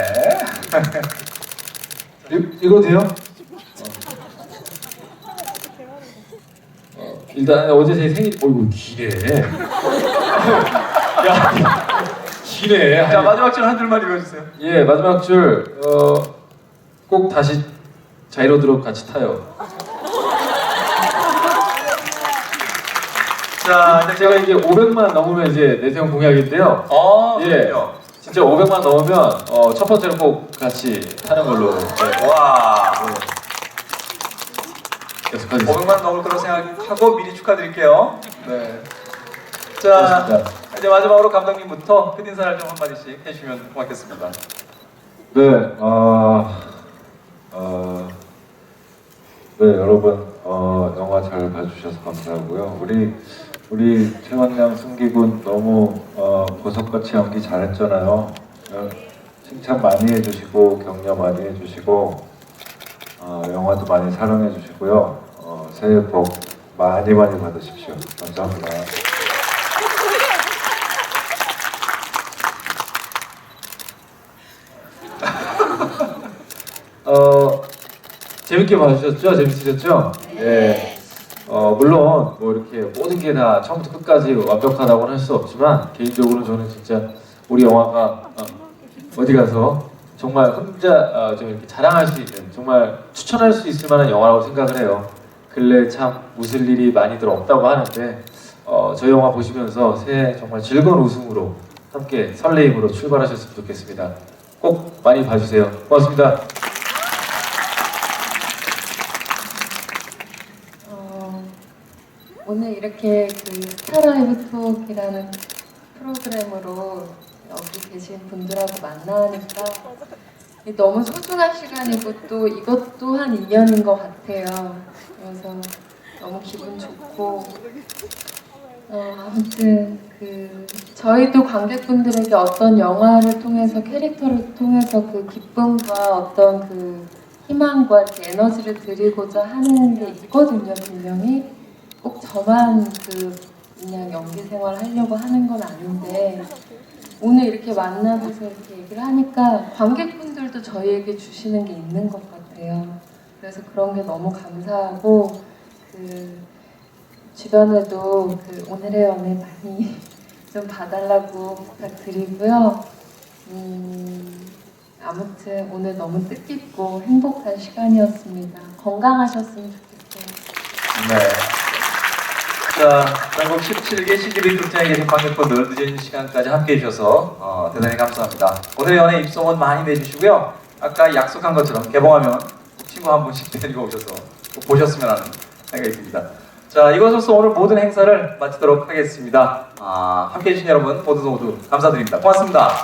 읽어도 돼요? 일단 어제 제 생일. 어이구 기네. 야 기네. 자, 마지막 줄 한 줄만 읽어주세요. 예, 마지막 줄. 꼭 다시 자이로드롭 같이 타요. 자, 이제 제가 이게 500만 넘으면 이제 내세운 공약인데요. 예. 예. 진짜 500만 넘으면 첫 번째로 꼭 같이 타는 걸로. 네. 와. 계속하겠습니다. 500만 넘을 거라고 생각하고 미리 축하드릴게요. 네. 자, 고맙습니다. 이제 마지막으로 감독님부터 끝인사를 좀 한마디씩 해주시면 고맙겠습니다. 네, 네 여러분 영화 잘 봐주셔서 감사하고요. 우리 최원양 승기군 너무 보석같이 연기 잘했잖아요. 칭찬 많이 해주시고 격려 많이 해주시고 영화도 많이 사랑해 주시고요. 새해 복 많이 받으십시오. 감사합니다. 재밌게 봐주셨죠? 재밌으셨죠? 네. 물론 뭐 이렇게 모든 게 다 처음부터 끝까지 완벽하다고는 할 수 없지만 개인적으로 저는 진짜 우리 영화가 어디 가서 정말 혼자 좀 이렇게 자랑할 수 있는, 정말 추천할 수 있을 만한 영화라고 생각을 해요. 근래 참 웃을 일이 많이들 없다고 하는데 저희 영화 보시면서 새해 정말 즐거운 웃음으로 함께 설레임으로 출발하셨으면 좋겠습니다. 꼭 많이 봐주세요. 고맙습니다. 오늘 이렇게 그 스타라이브 톡이라는 프로그램으로 여기 계신 분들하고 만나니까 너무 소중한 시간이고 또 이것 또한 인연인 것 같아요. 그래서 너무 기분 좋고 아무튼 그 저희도 관객분들에게 어떤 영화를 통해서 캐릭터를 통해서 그 기쁨과 어떤 그 희망과 이렇게 에너지를 드리고자 하는 게 있거든요. 분명히 꼭 저만 그 그냥 연기 생활 하려고 하는 건 아닌데 오늘 이렇게 만나서 이렇게 얘기를 하니까 관객분들도 저희에게 주시는 게 있는 것 같아요. 그래서 그런 게 너무 감사하고 그 주변에도 그 오늘의 연애 많이 좀 봐달라고 부탁드리고요. 아무튼 오늘 너무 뜻깊고 행복한 시간이었습니다. 건강하셨으면 좋겠어요. 네. 자, 자, 전국 17개 CGV 극장에 계신 관객분들 늦은 시간까지 함께해 주셔서 대단히 감사합니다. 오늘의 연애 입소문 많이 내주시고요. 아까 약속한 것처럼 개봉하면 친구 한 분씩 데리고 오셔서 꼭 보셨으면 하는 생각이 듭니다. 자, 이것으로서 오늘 모든 행사를 마치도록 하겠습니다. 함께해 주신 여러분 모두 감사드립니다. 고맙습니다.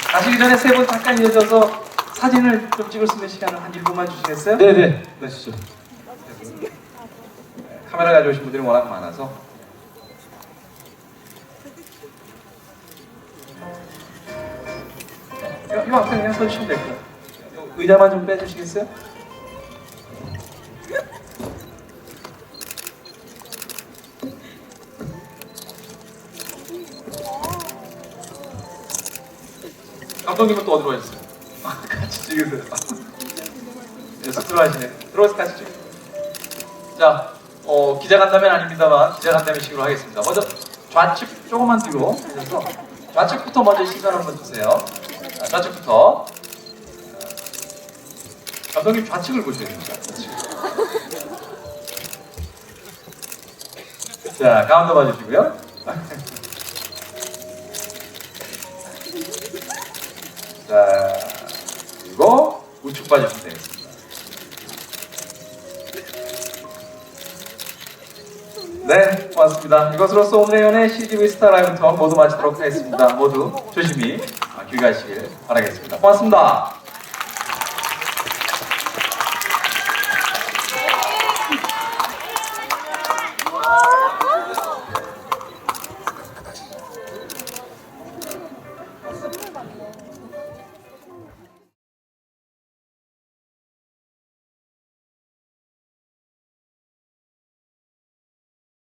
가시기 전에 세 분 잠깐 이어져서 사진을 좀 찍을 수 있는 시간을 한 1분만 주시겠어요? 네네. 하시죠. 카메라 가져오신 분들이 워낙 많아서. 이 앞에 그냥 서주시면 될 거예요. 의자만 좀 빼주시겠어요? 감독님은 또 어디로 가셨어요? 같이 찍으세요. 네, 쑥 들어가시네. 들어와서 같이 찍으세요. 자, 기자간담회는 아닙니다만 기자간담회식으로 하겠습니다. 먼저 좌측 조금만 뒤로 해서 좌측부터 먼저 시선 한번 주세요. 자, 좌측부터. 감독님 좌측을 보셔야 됩니다. 좌측. 자, 가운데 봐주시고요. 자, 그리고 우측 봐주시면 되겠습니다. 네, 고맙습니다. 이것으로서 오늘의 연애 CGV 스타 라이브 투어 모두 마치도록 하겠습니다. 모두 조심히 귀가하시길 바라겠습니다. 고맙습니다.